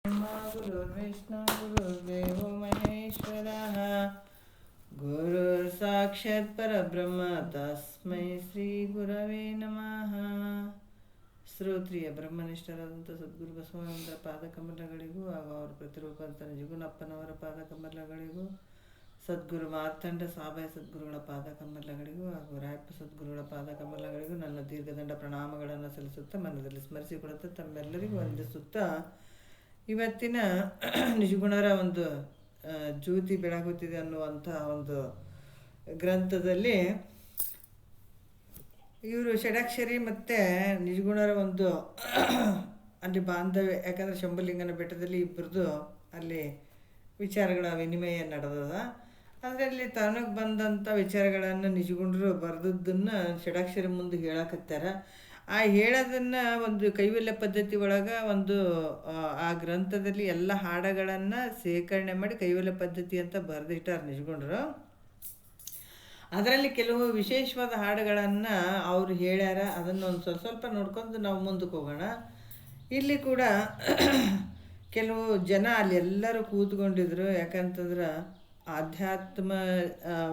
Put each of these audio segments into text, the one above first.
गुरुर्विष्णु गुरुर्देवो महेश्वरः गुरु साक्षात् परब्रह्म तस्मै ಶ್ರೀ ಗುರವೇ ನಮಃ. ಶ್ರೋತ್ರಿಯ ಬ್ರಹ್ಮನಿಷ್ಠರಾದಂಥ ಸದ್ಗುರು ಬಸವಣ್ಣನವರ ಪಾದಕಮಲಗಳಿಗೂ ಹಾಗೂ ಅವರ ಪ್ರತಿರೂಪಂತ ನಿಜಗುಣಪ್ಪನವರ ಪಾದಕಮಲಗಳಿಗೂ, ಸದ್ಗುರು ಮಾರ್ತಾಂಡ ಸಾಬಾಯ ಸದ್ಗುರುಗಳ ಪಾದಕಮಲಗಳಿಗೂ ಹಾಗೂ ರಾಯಪ್ಪ ಸದ್ಗುರುಗಳ ಪಾದಕಮಲಗಳಿಗೂ ನನ್ನ ದೀರ್ಘದಂಡ ಪ್ರಣಾಮಗಳನ್ನು ಸಲ್ಲಿಸುತ್ತಾ ಮನದಲ್ಲಿ ಸ್ಮರಿಸಿಕೊಡುತ್ತಾ ತಮ್ಮೆಲ್ಲರಿಗೂ ವಂದಿಸುತ್ತಾ ಇವತ್ತಿನ ನಿಜಗುಣರ ಒಂದು ಜ್ಯೋತಿ ಬೆಳಗುತ್ತಿದೆ ಅನ್ನುವಂಥ ಒಂದು ಗ್ರಂಥದಲ್ಲಿ ಇವರು ಷಡಾಕ್ಷರಿ ಮತ್ತು ನಿಜಗುಣರ ಒಂದು ಅಲ್ಲಿ ಬಾಂಧವ್ಯ, ಯಾಕಂದರೆ ಶಂಭುಲಿಂಗನ ಬೆಟ್ಟದಲ್ಲಿ ಇಬ್ಬರದು ಅಲ್ಲಿ ವಿಚಾರಗಳ ವಿನಿಮಯ ನಡೆದದ. ಅದರಲ್ಲಿ ತನಗೆ ಬಂದಂಥ ವಿಚಾರಗಳನ್ನು ನಿಜಗುಣರು ಬರೆದದ್ದನ್ನು ಷಡಾಕ್ಷರಿ ಮುಂದೆ ಹೇಳಕತ್ತಾರ. ಆ ಹೇಳೋದನ್ನು ಒಂದು ಕೈವಲ್ಯ ಪದ್ಧತಿ ಒಳಗೆ ಒಂದು ಆ ಗ್ರಂಥದಲ್ಲಿ ಎಲ್ಲ ಹಾಡುಗಳನ್ನು ಸೇಕರಣೆ ಮಾಡಿ ಕೈವಲ್ಯ ಪದ್ಧತಿ ಅಂತ ಬರೆದಿಟ್ಟಾರೆ ನಿಜಗುಣರು. ಅದರಲ್ಲಿ ಕೆಲವು ವಿಶೇಷವಾದ ಹಾಡುಗಳನ್ನು ಅವರು ಹೇಳ್ಯಾರ. ಅದನ್ನು ಒಂದು ಸ್ವಲ್ಪ ನೋಡ್ಕೊಂಡು ನಾವು ಮುಂದಕ್ಕೆ ಹೋಗೋಣ. ಇಲ್ಲಿ ಕೂಡ ಕೆಲವು ಜನ ಅಲ್ಲಿ ಎಲ್ಲರೂ ಕೂತ್ಕೊಂಡಿದ್ರು. ಯಾಕಂತಂದ್ರೆ ಆಧ್ಯಾತ್ಮ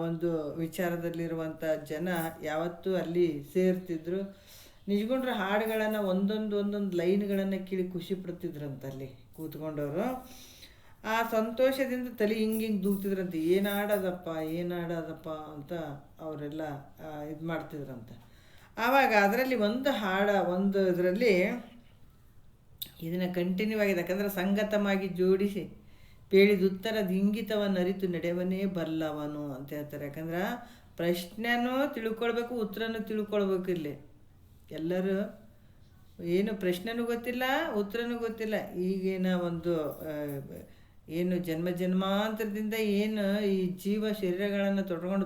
ಒಂದು ವಿಚಾರದಲ್ಲಿರುವಂಥ ಜನ ಯಾವತ್ತೂ ಅಲ್ಲಿ ಸೇರ್ತಿದ್ರು. ನಿಜಗುಣರ ಹಾಡುಗಳನ್ನು ಒಂದೊಂದು ಲೈನ್ಗಳನ್ನು ಕೇಳಿ ಖುಷಿ ಪಡ್ತಿದ್ರಂತ ಅಲ್ಲಿ ಕೂತ್ಕೊಂಡವರು. ಆ ಸಂತೋಷದಿಂದ ತಲೆ ಹಿಂಗೆ ದೂಗ್ತಿದ್ರಂತೆ, ಏನಾಡೋದಪ್ಪ ಅಂತ ಅವರೆಲ್ಲ ಇದು ಮಾಡ್ತಿದ್ರಂತ. ಆವಾಗ ಅದರಲ್ಲಿ ಒಂದು ಇದರಲ್ಲಿ ಇದನ್ನು ಕಂಟಿನ್ಯೂ ಆಗಿದೆ. ಯಾಕಂದರೆ ಸಂಗತವಾಗಿ ಜೋಡಿಸಿ ಪೇಳಿದುತ್ತರದ ಇಂಗಿತವನ್ನು ಅರಿತು ನಡೆವನೇ ಬಲ್ಲವನು ಅಂತ ಹೇಳ್ತಾರೆ. ಯಾಕಂದ್ರೆ ಪ್ರಶ್ನೆನೂ ತಿಳ್ಕೊಳ್ಬೇಕು, ಉತ್ತರನೂ ತಿಳ್ಕೊಳ್ಬೇಕು. ಇಲ್ಲಿ ಎಲ್ಲರೂ ಏನು ಪ್ರಶ್ನೆನೂ ಗೊತ್ತಿಲ್ಲ, ಉತ್ತರನೂ ಗೊತ್ತಿಲ್ಲ. ಈಗಿನ ಒಂದು ಏನು ಜನ್ಮಾಂತರದಿಂದ ಏನು ಈ ಜೀವ ಶರೀರಗಳನ್ನು ತೊಟ್ಕೊಂಡು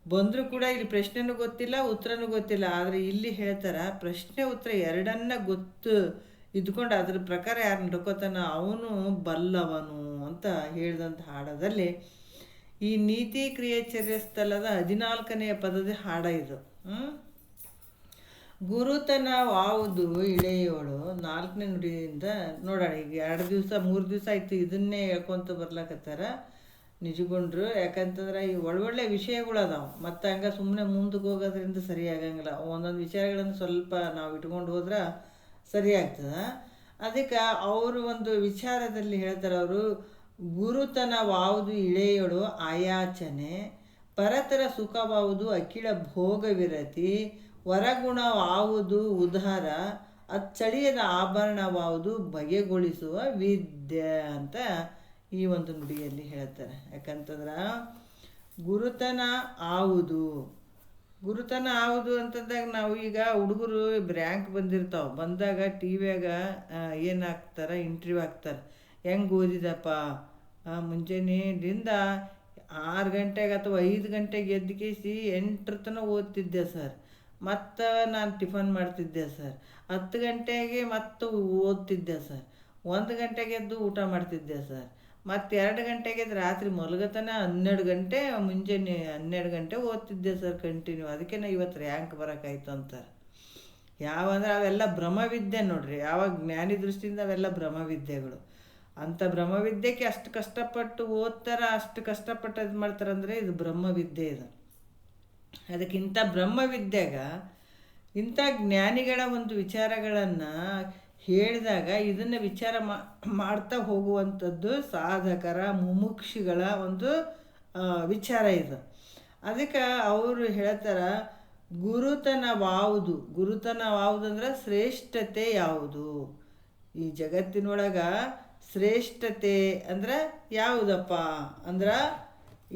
ಬಂದರೂ ಕೂಡ ಇಲ್ಲಿ ಪ್ರಶ್ನೆನೂ ಗೊತ್ತಿಲ್ಲ, ಉತ್ತರನೂ ಗೊತ್ತಿಲ್ಲ. ಆದರೆ ಇಲ್ಲಿ ಹೇಳ್ತಾರೆ, ಪ್ರಶ್ನೆ ಉತ್ತರ ಎರಡನ್ನ ಗೊತ್ತು ಇದ್ಕೊಂಡು ಅದ್ರ ಪ್ರಕಾರ ಯಾರು ನಡ್ಕೋತಾನ ಅವನು ಬಲ್ಲವನು ಅಂತ ಹೇಳಿದಂಥ ಹಾಡೋದಲ್ಲಿ ಈ ನೀತಿ ಕ್ರಿಯಾಚರ್ಯ ಸ್ಥಳದ 14ನೇ ಪದದ ಹಾಡ ಇದು. ಗುರುತನವಾವುದು ಇಳೆಯೋಳು 4ನೇ ನುಡಿಯಿಂದ ನೋಡೋಣ. ಈಗ 2 ದಿವಸ 3 ದಿವಸ ಆಯಿತು ಇದನ್ನೇ ಹೇಳ್ಕೊತ ಬರ್ಲಕತ್ತಾರ ನಿಜಗುಣರು. ಯಾಕಂತಂದ್ರೆ ಈ ಒಳ್ಳೊಳ್ಳೆ ವಿಷಯಗಳು ಅದಾವೆ. ಮತ್ತು ಹಂಗೆ ಸುಮ್ಮನೆ ಮುಂದಕ್ಕೆ ಹೋಗೋದ್ರಿಂದ ಸರಿ ಆಗಂಗಿಲ್ಲ. ಒಂದೊಂದು ವಿಚಾರಗಳನ್ನು ಸ್ವಲ್ಪ ನಾವು ಇಟ್ಕೊಂಡು ಹೋದ್ರೆ ಸರಿ ಆಗ್ತದೆ. ಅದಕ್ಕೆ ಅವರು ಒಂದು ವಿಚಾರದಲ್ಲಿ ಹೇಳ್ತಾರೆ, ಅವರು ಗುರುತನವಾವುದು ಇಳೆಯೋಳು ಆಯಾಚನೆ, ಪರತರ ಸುಖವಾವುದು ಅಖಿಳ ಭೋಗವಿರತಿ, ವರಗುಣವಾವುದು ಉದ್ಧಾರ, ಅಚ್ಚಳಿಯದ ಆಭರಣವಾವುದು ಬಗೆಗೊಳಿಸುವ ವಿದ್ಯೆ ಅಂತ ಈ ಒಂದು ನುಡಿಯಲ್ಲಿ ಹೇಳ್ತಾರೆ. ಯಾಕಂತಂದ್ರೆ ಗುರುತನ ಆವುದು ಅಂತಂದಾಗ ನಾವು ಈಗ ಹುಡುಗರು ರ್ಯಾಂಕ್ ಬಂದಾಗ ಟಿ ವಿಯಾಗ ಏನು ಹಾಕ್ತಾರೆ, ಇಂಟರ್ವ್ಯೂ ಹಾಕ್ತಾರೆ. ಹೆಂಗೆ ಓದಿದಪ್ಪ, ಮುಂಜಾನೆಯಿಂದ 6 ಗಂಟೆಗೆ ಅಥವಾ 5 ಗಂಟೆಗೆ ಎದ್ದುಕೇಸಿ 8 ತನಕ ಓದ್ತಿದ್ದೆ ಸರ್, ಮತ್ತು ನಾನು ಟಿಫನ್ ಮಾಡ್ತಿದ್ದೆ ಸರ್, 10 ಗಂಟೆಗೆ ಮತ್ತು ಓದ್ತಿದ್ದೆ ಸರ್, 1 ಗಂಟೆಗೆ ಎದ್ದು ಊಟ ಮಾಡ್ತಿದ್ದೆ ಸರ್, ಮತ್ತು 2 ಗಂಟೆಗೆ ರಾತ್ರಿ ಮಲಗತನ 12 ಗಂಟೆ, ಮುಂಜಾನೆ 12 ಗಂಟೆ ಓದ್ತಿದ್ದೆ ಸರ್ ಕಂಟಿನ್ಯೂ. ಅದಕ್ಕೆ ನಾ ಇವತ್ತು ರ್ಯಾಂಕ್ ಬರೋಕ್ಕಾಯ್ತು ಅಂತಾರೆ. ಯಾವಂದ್ರೆ ಅವೆಲ್ಲ ಭ್ರಮವಿದ್ಯೆ ನೋಡ್ರಿ. ಯಾವಾಗ ಜ್ಞಾನಿ ದೃಷ್ಟಿಯಿಂದ ಅವೆಲ್ಲ ಭ್ರಮವಿದ್ಯೆಗಳು. ಅಂಥ ಬ್ರಹ್ಮವಿದ್ಯೆಗೆ ಅಷ್ಟು ಕಷ್ಟಪಟ್ಟು ಓದ್ತಾರ, ಅಷ್ಟು ಕಷ್ಟಪಟ್ಟು ಇದು ಮಾಡ್ತಾರಂದರೆ ಇದು ಬ್ರಹ್ಮವಿದ್ಯೆ ಇದು. ಅದಕ್ಕಿಂತ ಬ್ರಹ್ಮವಿದ್ಯೆಗ ಇಂಥ ಜ್ಞಾನಿಗಳ ಒಂದು ವಿಚಾರಗಳನ್ನು ಹೇಳಿದಾಗ ಇದನ್ನು ವಿಚಾರ ಮಾಡ್ತಾ ಹೋಗುವಂಥದ್ದು ಸಾಧಕರ ಮುಮುಕ್ಷಿಗಳ ಒಂದು ವಿಚಾರ ಇದು. ಅದಕ್ಕೆ ಅವರು ಹೇಳ್ತಾರೆ, ಗುರುತನವಾವುದು ಅಂದ್ರೆ ಶ್ರೇಷ್ಠತೆ ಯಾವುದು, ಈ ಜಗತ್ತಿನೊಳಗೆ ಶ್ರೇಷ್ಠತೆ ಅಂದ್ರೆ ಯಾವುದಪ್ಪ ಅಂದ್ರೆ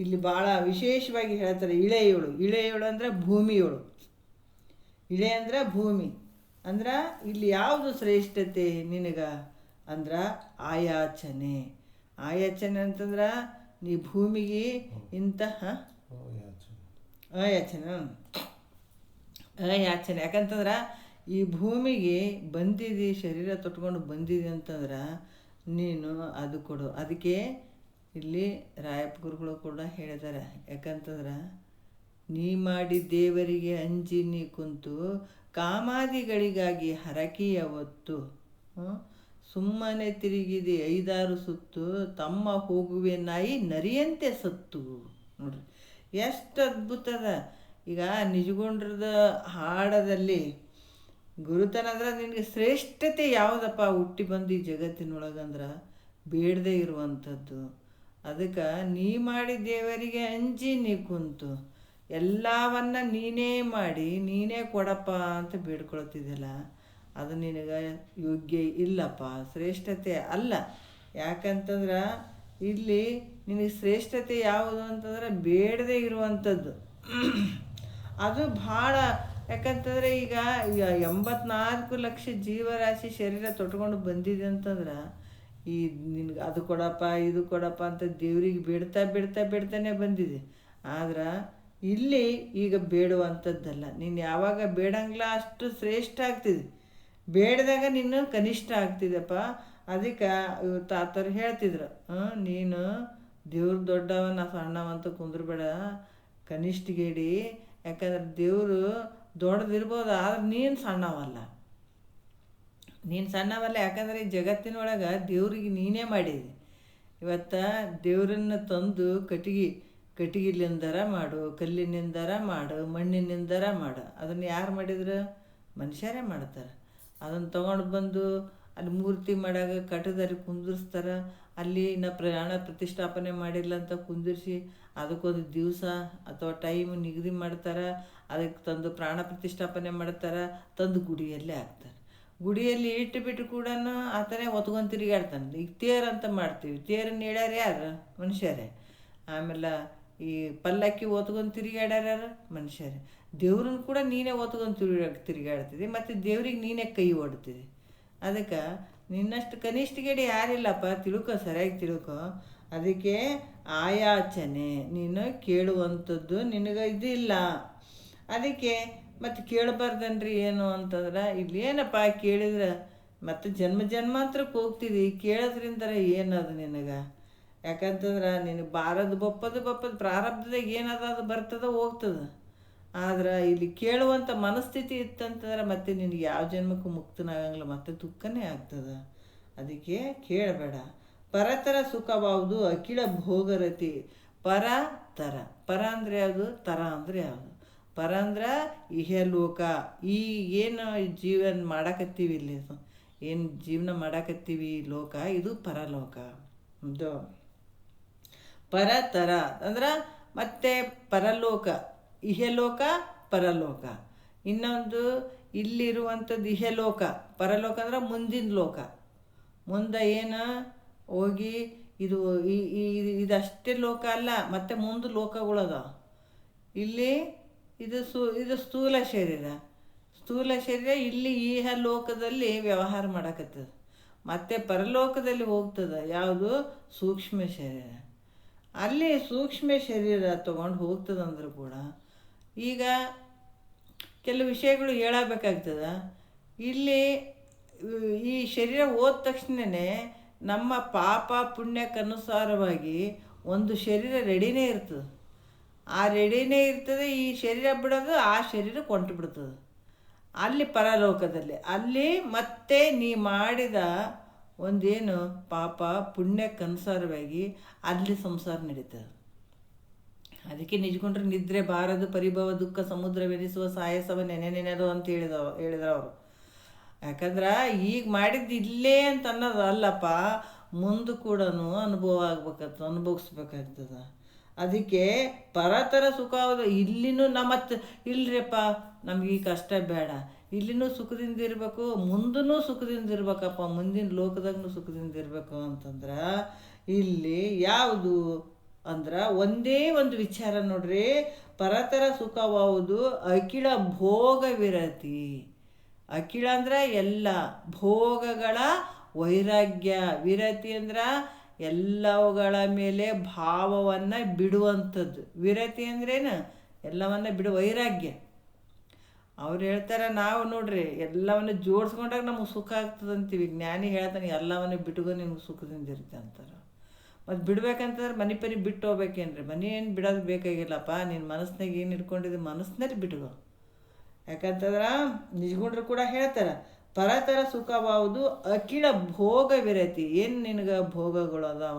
ಇಲ್ಲಿ ಭಾಳ ವಿಶೇಷವಾಗಿ ಹೇಳ್ತಾರೆ. ಇಳೆಯೋಳು ಅಂದ್ರೆ ಭೂಮಿಯೋಳು. ಇಳೆ ಅಂದ್ರೆ ಭೂಮಿ ಅಂದ್ರೆ ಇಲ್ಲಿ ಯಾವುದು ಶ್ರೇಷ್ಠತೆ ನಿನಗೆ ಅಂದ್ರೆ ಆಯಾಚನೆ ಅಂತಂದ್ರೆ ನೀ ಭೂಮಿಗೆ ಇಂತಹ ಅಯಾಚನೆ. ಯಾಕಂತಂದ್ರೆ ಈ ಭೂಮಿಗೆ ಬಂದಿದೆ, ಶರೀರ ತೊಟ್ಕೊಂಡು ಬಂದಿದೆ ಅಂತಂದ್ರೆ ನೀನು ಅದು ಕೊಡು. ಅದಕ್ಕೆ ಇಲ್ಲಿ ರಾಯಪ್ಪ ಗುರುಗಳು ಕೂಡ ಹೇಳಿದ್ದಾರೆ. ಯಾಕಂತಂದ್ರೆ ನೀ ಮಾಡಿ ದೇವರಿಗೆ ಅಂಜಿ ನೀ ಕುಂತು ಕಾಮಾದಿಗಳಿಗಾಗಿ ಹರಕೆಯ ಹೊತ್ತು ಸುಮ್ಮನೆ ತಿರುಗಿದೆ 5-6 ಸುತ್ತು, ತಮ್ಮ ಹೋಗುವೆ ನಾಯಿ ನರಿಯಂತೆ ಸತ್ತು. ನೋಡ್ರಿ ಎಷ್ಟು ಅದ್ಭುತದ. ಈಗ ನಿಜಗುಂಡ್ರದ ಹಾಡದಲ್ಲಿ ಗುರುತನ ಅಂದ್ರೆ ನಿನಗೆ ಶ್ರೇಷ್ಠತೆ ಯಾವುದಪ್ಪ ಹುಟ್ಟಿ ಬಂದು ಈ ಜಗತ್ತಿನೊಳಗಂದ್ರೆ ಬೇಡದೇ ಇರುವಂಥದ್ದು. ಅದಕ್ಕೆ ನೀ ಮಾಡಿ ದೇವರಿಗೆ ಅಂಜಿ ನೀ ಕುಂತು ಎಲ್ಲವನ್ನ ನೀನೇ ಮಾಡಿ ನೀನೇ ಕೊಡಪ್ಪ ಅಂತ ಬೇಡ್ಕೊಳ್ತಿದ್ದಿಲ್ಲ, ಅದು ನಿನಗೆ ಯೋಗ್ಯ ಇಲ್ಲಪ್ಪ, ಶ್ರೇಷ್ಠತೆ ಅಲ್ಲ. ಯಾಕಂತಂದ್ರೆ ಇಲ್ಲಿ ನಿನಗೆ ಶ್ರೇಷ್ಠತೆ ಯಾವುದು ಅಂತಂದ್ರೆ ಬೇಡದೇ ಇರುವಂಥದ್ದು. ಅದು ಭಾಳ. ಯಾಕಂತಂದರೆ ಈಗ 84 ಲಕ್ಷ ಜೀವರಾಶಿ ಶರೀರ ತೊಟ್ಕೊಂಡು ಬಂದಿದೆ ಅಂತಂದ್ರೆ ಈ ನಿನ್ಗೆ ಅದು ಕೊಡಪ್ಪ ಇದು ಕೊಡಪ್ಪ ಅಂತ ದೇವ್ರಿಗೆ ಬೇಡ್ತಾನೆ ಬಂದಿದೆ. ಆದ್ರೆ ಇಲ್ಲಿ ಈಗ ಬೇಡುವಂಥದ್ದಲ್ಲ. ನೀನು ಯಾವಾಗ ಬೇಡಂಗಿಲ್ಲ ಅಷ್ಟು ಶ್ರೇಷ್ಠ ಆಗ್ತಿದೆ, ಬೇಡದಾಗ ನೀನು ಕನಿಷ್ಠ ಆಗ್ತಿದೆಪ್ಪ. ಅದಕ್ಕೆ ಇವ್ರು ತಾತರು ಹೇಳ್ತಿದ್ರು, ನೀನು ದೇವ್ರ ದೊಡ್ಡವನ ಸಣ್ಣವಂತ ಕುಂದ್ರಬೇಡ, ಕನಿಷ್ಠಗೇಡಿ. ಯಾಕಂದ್ರೆ ದೇವರು ದೊಡ್ಡದಿರ್ಬೋದು, ಆದ್ರೆ ನೀನು ಸಣ್ಣವಲ್ಲ. ಯಾಕಂದರೆ ಈ ಜಗತ್ತಿನೊಳಗೆ ದೇವ್ರಿಗೆ ನೀನೇ ಮಾಡಿದಿ. ಇವತ್ತು ದೇವ್ರನ್ನ ತಂದು ಕಟ್ಟಿಗೆಲಿಂದರ ಮಾಡು, ಕಲ್ಲಿನಿಂದರ ಮಾಡು, ಮಣ್ಣಿನಿಂದರ ಮಾಡು. ಅದನ್ನು ಯಾರು ಮಾಡಿದ್ರು? ಮನುಷ್ಯರೇ ಮಾಡ್ತಾರೆ. ಅದನ್ನು ತೊಗೊಂಡು ಬಂದು ಅಲ್ಲಿ ಮೂರ್ತಿ ಮಾಡಾಗ ಕಟ್ಟದಾರಿ ಕುಂದಿರ್ಸ್ತಾರೆ. ಅಲ್ಲಿ ಪ್ರಾಣ ಪ್ರತಿಷ್ಠಾಪನೆ ಮಾಡಿಲ್ಲ ಅಂತ ಕುಂದಿರಿಸಿ ಅದಕ್ಕೊಂದು ದಿವಸ ಅಥವಾ ಟೈಮ್ ನಿಗದಿ ಮಾಡ್ತಾರೆ. ಅದಕ್ಕೆ ತಂದು ಪ್ರಾಣ ಪ್ರತಿಷ್ಠಾಪನೆ ಮಾಡ್ತಾರೆ, ತಂದು ಗುಡಿಯಲ್ಲೇ ಹಾಕ್ತಾರೆ. ಗುಡಿಯಲ್ಲಿ ಇಟ್ಟುಬಿಟ್ಟು ಕೂಡ ಆತನೇ ಹೊತ್ಕೊಂಡು ತಿರುಗಾಡ್ತಾನೆ. ಈಗ ತೇರು ಅಂತ ಮಾಡ್ತೀವಿ, ತೇರನ್ನು ಹೇಳ್ಯಾರ ಯಾರು? ಮನುಷ್ಯರೇ. ಆಮೇಲೆ ಈ ಪಲ್ಲಕ್ಕಿ ಹೊತ್ಕೊಂಡು ತಿರುಗಾಡ್ಯಾರ ಯಾರು? ಮನುಷ್ಯರೇ. ದೇವ್ರನ್ನ ಕೂಡ ನೀನೇ ಹೊತ್ಕೊಂಡು ತಿರುಗಾಡ್ತಿದ್ದಿ, ಮತ್ತು ದೇವ್ರಿಗೆ ನೀನೇ ಕೈ ಹೊಡ್ತಿದ್ದಿ. ಅದಕ್ಕೆ ನಿನ್ನಷ್ಟು ಕನಿಷ್ಠಗೇಡಿ ಯಾರಿಲ್ಲಪ್ಪ, ತಿಳ್ಕೊ, ಸರಿಯಾಗಿ ತಿಳ್ಕೊ. ಅದಕ್ಕೆ ಆಯಾಚನೆ ನೀನು ಕೇಳುವಂಥದ್ದು ನಿನಗೆ ಇದಿಲ್ಲ. ಅದಕ್ಕೆ ಮತ್ತು ಕೇಳಬಾರ್ದನ್ರಿ ಏನು ಅಂತಂದ್ರೆ ಇಲ್ಲಿ ಏನಪ್ಪ ಕೇಳಿದ್ರೆ ಮತ್ತು ಜನ್ಮಾಂತರಕ್ಕೆ ಹೋಗ್ತಿದ್ದಿ, ಕೇಳೋದ್ರಿಂದ ಏನದು ನಿನಗೆ? ಯಾಕಂತಂದ್ರೆ ನಿನಗೆ ಬಾರದು ಬಪ್ಪದು ಪ್ರಾರಬ್ಧದಾಗ ಏನದ ಅದು ಬರ್ತದೆ ಹೋಗ್ತದೆ. ಆದ್ರೆ ಇಲ್ಲಿ ಕೇಳುವಂಥ ಮನಸ್ಥಿತಿ ಇತ್ತಂತಂದ್ರೆ ಮತ್ತೆ ನಿನಗೆ ಯಾವ ಜನ್ಮಕ್ಕೂ ಮುಕ್ತನಾಗಂಗಿಲ್ಲ, ಮತ್ತೆ ದುಃಖನೇ ಆಗ್ತದೆ. ಅದಕ್ಕೆ ಕೇಳಬೇಡ. ಪರತರ ಸುಖವಾವುದು ಅಖಿಳ ಭೋಗರತಿ. ಪರ ಅಂದರೆ ಯಾವುದು? ತರ ಅಂದರೆ ಯಾವುದು? ಪರ ಅಂದ್ರೆ ಇಹಲೋಕ. ಈ ಏನು ಜೀವನ ಮಾಡಾಕತ್ತೀವಿ, ಇಲ್ಲಿ ಏನು ಜೀವನ ಮಾಡಾಕತ್ತೀವಿ ಲೋಕ, ಇದು ಪರಲೋಕ. ಇದು ಪರತರ ಅಂದ್ರೆ ಮತ್ತೆ ಪರಲೋಕ, ಇಹಲೋಕ ಪರಲೋಕ. ಇನ್ನೊಂದು ಇಲ್ಲಿರುವಂಥದ್ದು ಇಹಲೋಕ. ಪರಲೋಕ ಅಂದ್ರೆ ಮುಂದಿನ ಲೋಕ. ಮುಂದೆ ಏನು ಹೋಗಿ ಇದಷ್ಟೇ ಲೋಕ ಅಲ್ಲ, ಮತ್ತು ಮುಂದೆ ಲೋಕಗಳದ. ಇಲ್ಲಿ ಇದು ಸ್ಥೂಲ ಶರೀರ ಇಲ್ಲಿ ಈಹ ಲೋಕದಲ್ಲಿ ವ್ಯವಹಾರ ಮಾಡಕತ್ತದ. ಮತ್ತು ಪರಲೋಕದಲ್ಲಿ ಹೋಗ್ತದೆ ಯಾವುದು? ಸೂಕ್ಷ್ಮ ಶರೀರ. ಅಲ್ಲಿ ಸೂಕ್ಷ್ಮ ಶರೀರ ತೊಗೊಂಡು ಹೋಗ್ತದಂದ್ರೂ ಕೂಡ ಈಗ ಕೆಲವು ವಿಷಯಗಳು ಹೇಳಬೇಕಾಗ್ತದೆ. ಇಲ್ಲಿ ಈ ಶರೀರ ಹೋದ ತಕ್ಷಣವೇ ನಮ್ಮ ಪಾಪ ಪುಣ್ಯಕ್ಕನುಸಾರವಾಗಿ ಒಂದು ಶರೀರ ರೆಡಿನೇ ಇರ್ತದೆ. ಆ ರೆಡಿನೇ ಇರ್ತದೆ. ಈ ಶರೀರ ಬಿಡೋದು, ಆ ಶರೀರ ಕೊಂಟು ಬಿಡ್ತದೆ ಅಲ್ಲಿ ಪರಲೋಕದಲ್ಲಿ. ಅಲ್ಲಿ ಮತ್ತೆ ನೀ ಮಾಡಿದ ಒಂದೇನು ಪಾಪ ಪುಣ್ಯಕ್ಕನುಸಾರವಾಗಿ ಅಲ್ಲಿ ಸಂಸಾರ ನಡೀತದೆ. ಅದಕ್ಕೆ ನಿಜಗೊಂಡ್ರೆ ನಿದ್ರೆ ಬಾರದು, ಪರಿಭವ ದುಃಖ ಸಮುದ್ರವೆನಿಸುವ ಸಾಯಸವ ನೆನೆದು ಅಂತ ಹೇಳಿದ್ರು ಅವರು. ಯಾಕಂದ್ರೆ ಈಗ ಮಾಡಿದ್ದು ಇಲ್ಲೇ ಅಂತ ಅನ್ನೋದು ಅಲ್ಲಪ್ಪ, ಮುಂದೆ ಕೂಡ ಅನುಭವಿಸ್ಬೇಕಾಗ್ತದೆ. ಅದಕ್ಕೆ ಪರತರ ಸುಖ ಇಲ್ಲಿನೂ ನಮ್ಮತ್ತು ಇಲ್ರಿಪ್ಪ, ನಮ್ಗೆ ಈ ಕಷ್ಟ ಬೇಡ, ಇಲ್ಲಿನೂ ಸುಖದಿಂದ ಇರಬೇಕು, ಮುಂದೂ ಸುಖದಿಂದ ಇರ್ಬೇಕಪ್ಪ, ಮುಂದಿನ ಲೋಕದಾಗೂ ಸುಖದಿಂದ ಇರಬೇಕು ಅಂತಂದ್ರೆ ಇಲ್ಲಿ ಯಾವುದು ಅಂದ್ರೆ ಒಂದೇ ಒಂದು ವಿಚಾರ ನೋಡ್ರಿ. ಪರತರ ಸುಖವಾವುದು ಅಖಿಳ ಭೋಗ ವಿರತಿ. ಅಖಿಳ ಅಂದ್ರೆ ಎಲ್ಲ ಭೋಗಗಳ ವೈರಾಗ್ಯ. ವಿರತಿ ಅಂದ್ರೆ ಎಲ್ಲವುಗಳ ಮೇಲೆ ಭಾವವನ್ನು ಬಿಡುವಂಥದ್ದು. ವಿರತಿ ಅಂದ್ರೇನು? ಎಲ್ಲವನ್ನು ಬಿಡು, ವೈರಾಗ್ಯ. ಅವ್ರು ಹೇಳ್ತಾರೆ, ನಾವು ನೋಡ್ರಿ ಎಲ್ಲವನ್ನು ಜೋಡಿಸ್ಕೊಂಡಾಗ ನಮಗೆ ಸುಖ ಆಗ್ತದೆ ಅಂತೀವಿ. ಜ್ಞಾನಿ ಹೇಳ್ತಾನೆ ಎಲ್ಲವನ್ನು ಬಿಟ್ಕೊ ನಿಮ್ಗೆ ಸುಖದಿಂದ ಇರುತ್ತೆ ಅಂತಾರೆ. ಮತ್ತು ಬಿಡ್ಬೇಕಂತಂದ್ರೆ ಮನೆ ಬಿಟ್ಟು ಹೋಗ್ಬೇಕೇನ್ರಿ? ಮನೆ ಏನು ಬಿಡೋದು ಬೇಕಾಗಿಲ್ಲಪ್ಪ. ನಿನ್ನ ಮನಸ್ಸಿನಾಗ ಏನು ಇಟ್ಕೊಂಡಿದ್ದು ಮನಸ್ಸಿನಲ್ಲಿ ಬಿಟ್ಕೋ. ಯಾಕಂತಂದ್ರೆ ನಿಜಗುಂಡ್ರು ಕೂಡ ಹೇಳ್ತಾರೆ, ಪರತರ ಸುಖವಾವುದು ಅಖಿಳ ಭೋಗ ವಿರತಿ. ಏನು ನಿನಗೆ ಭೋಗಗಳು ಅದಾವ?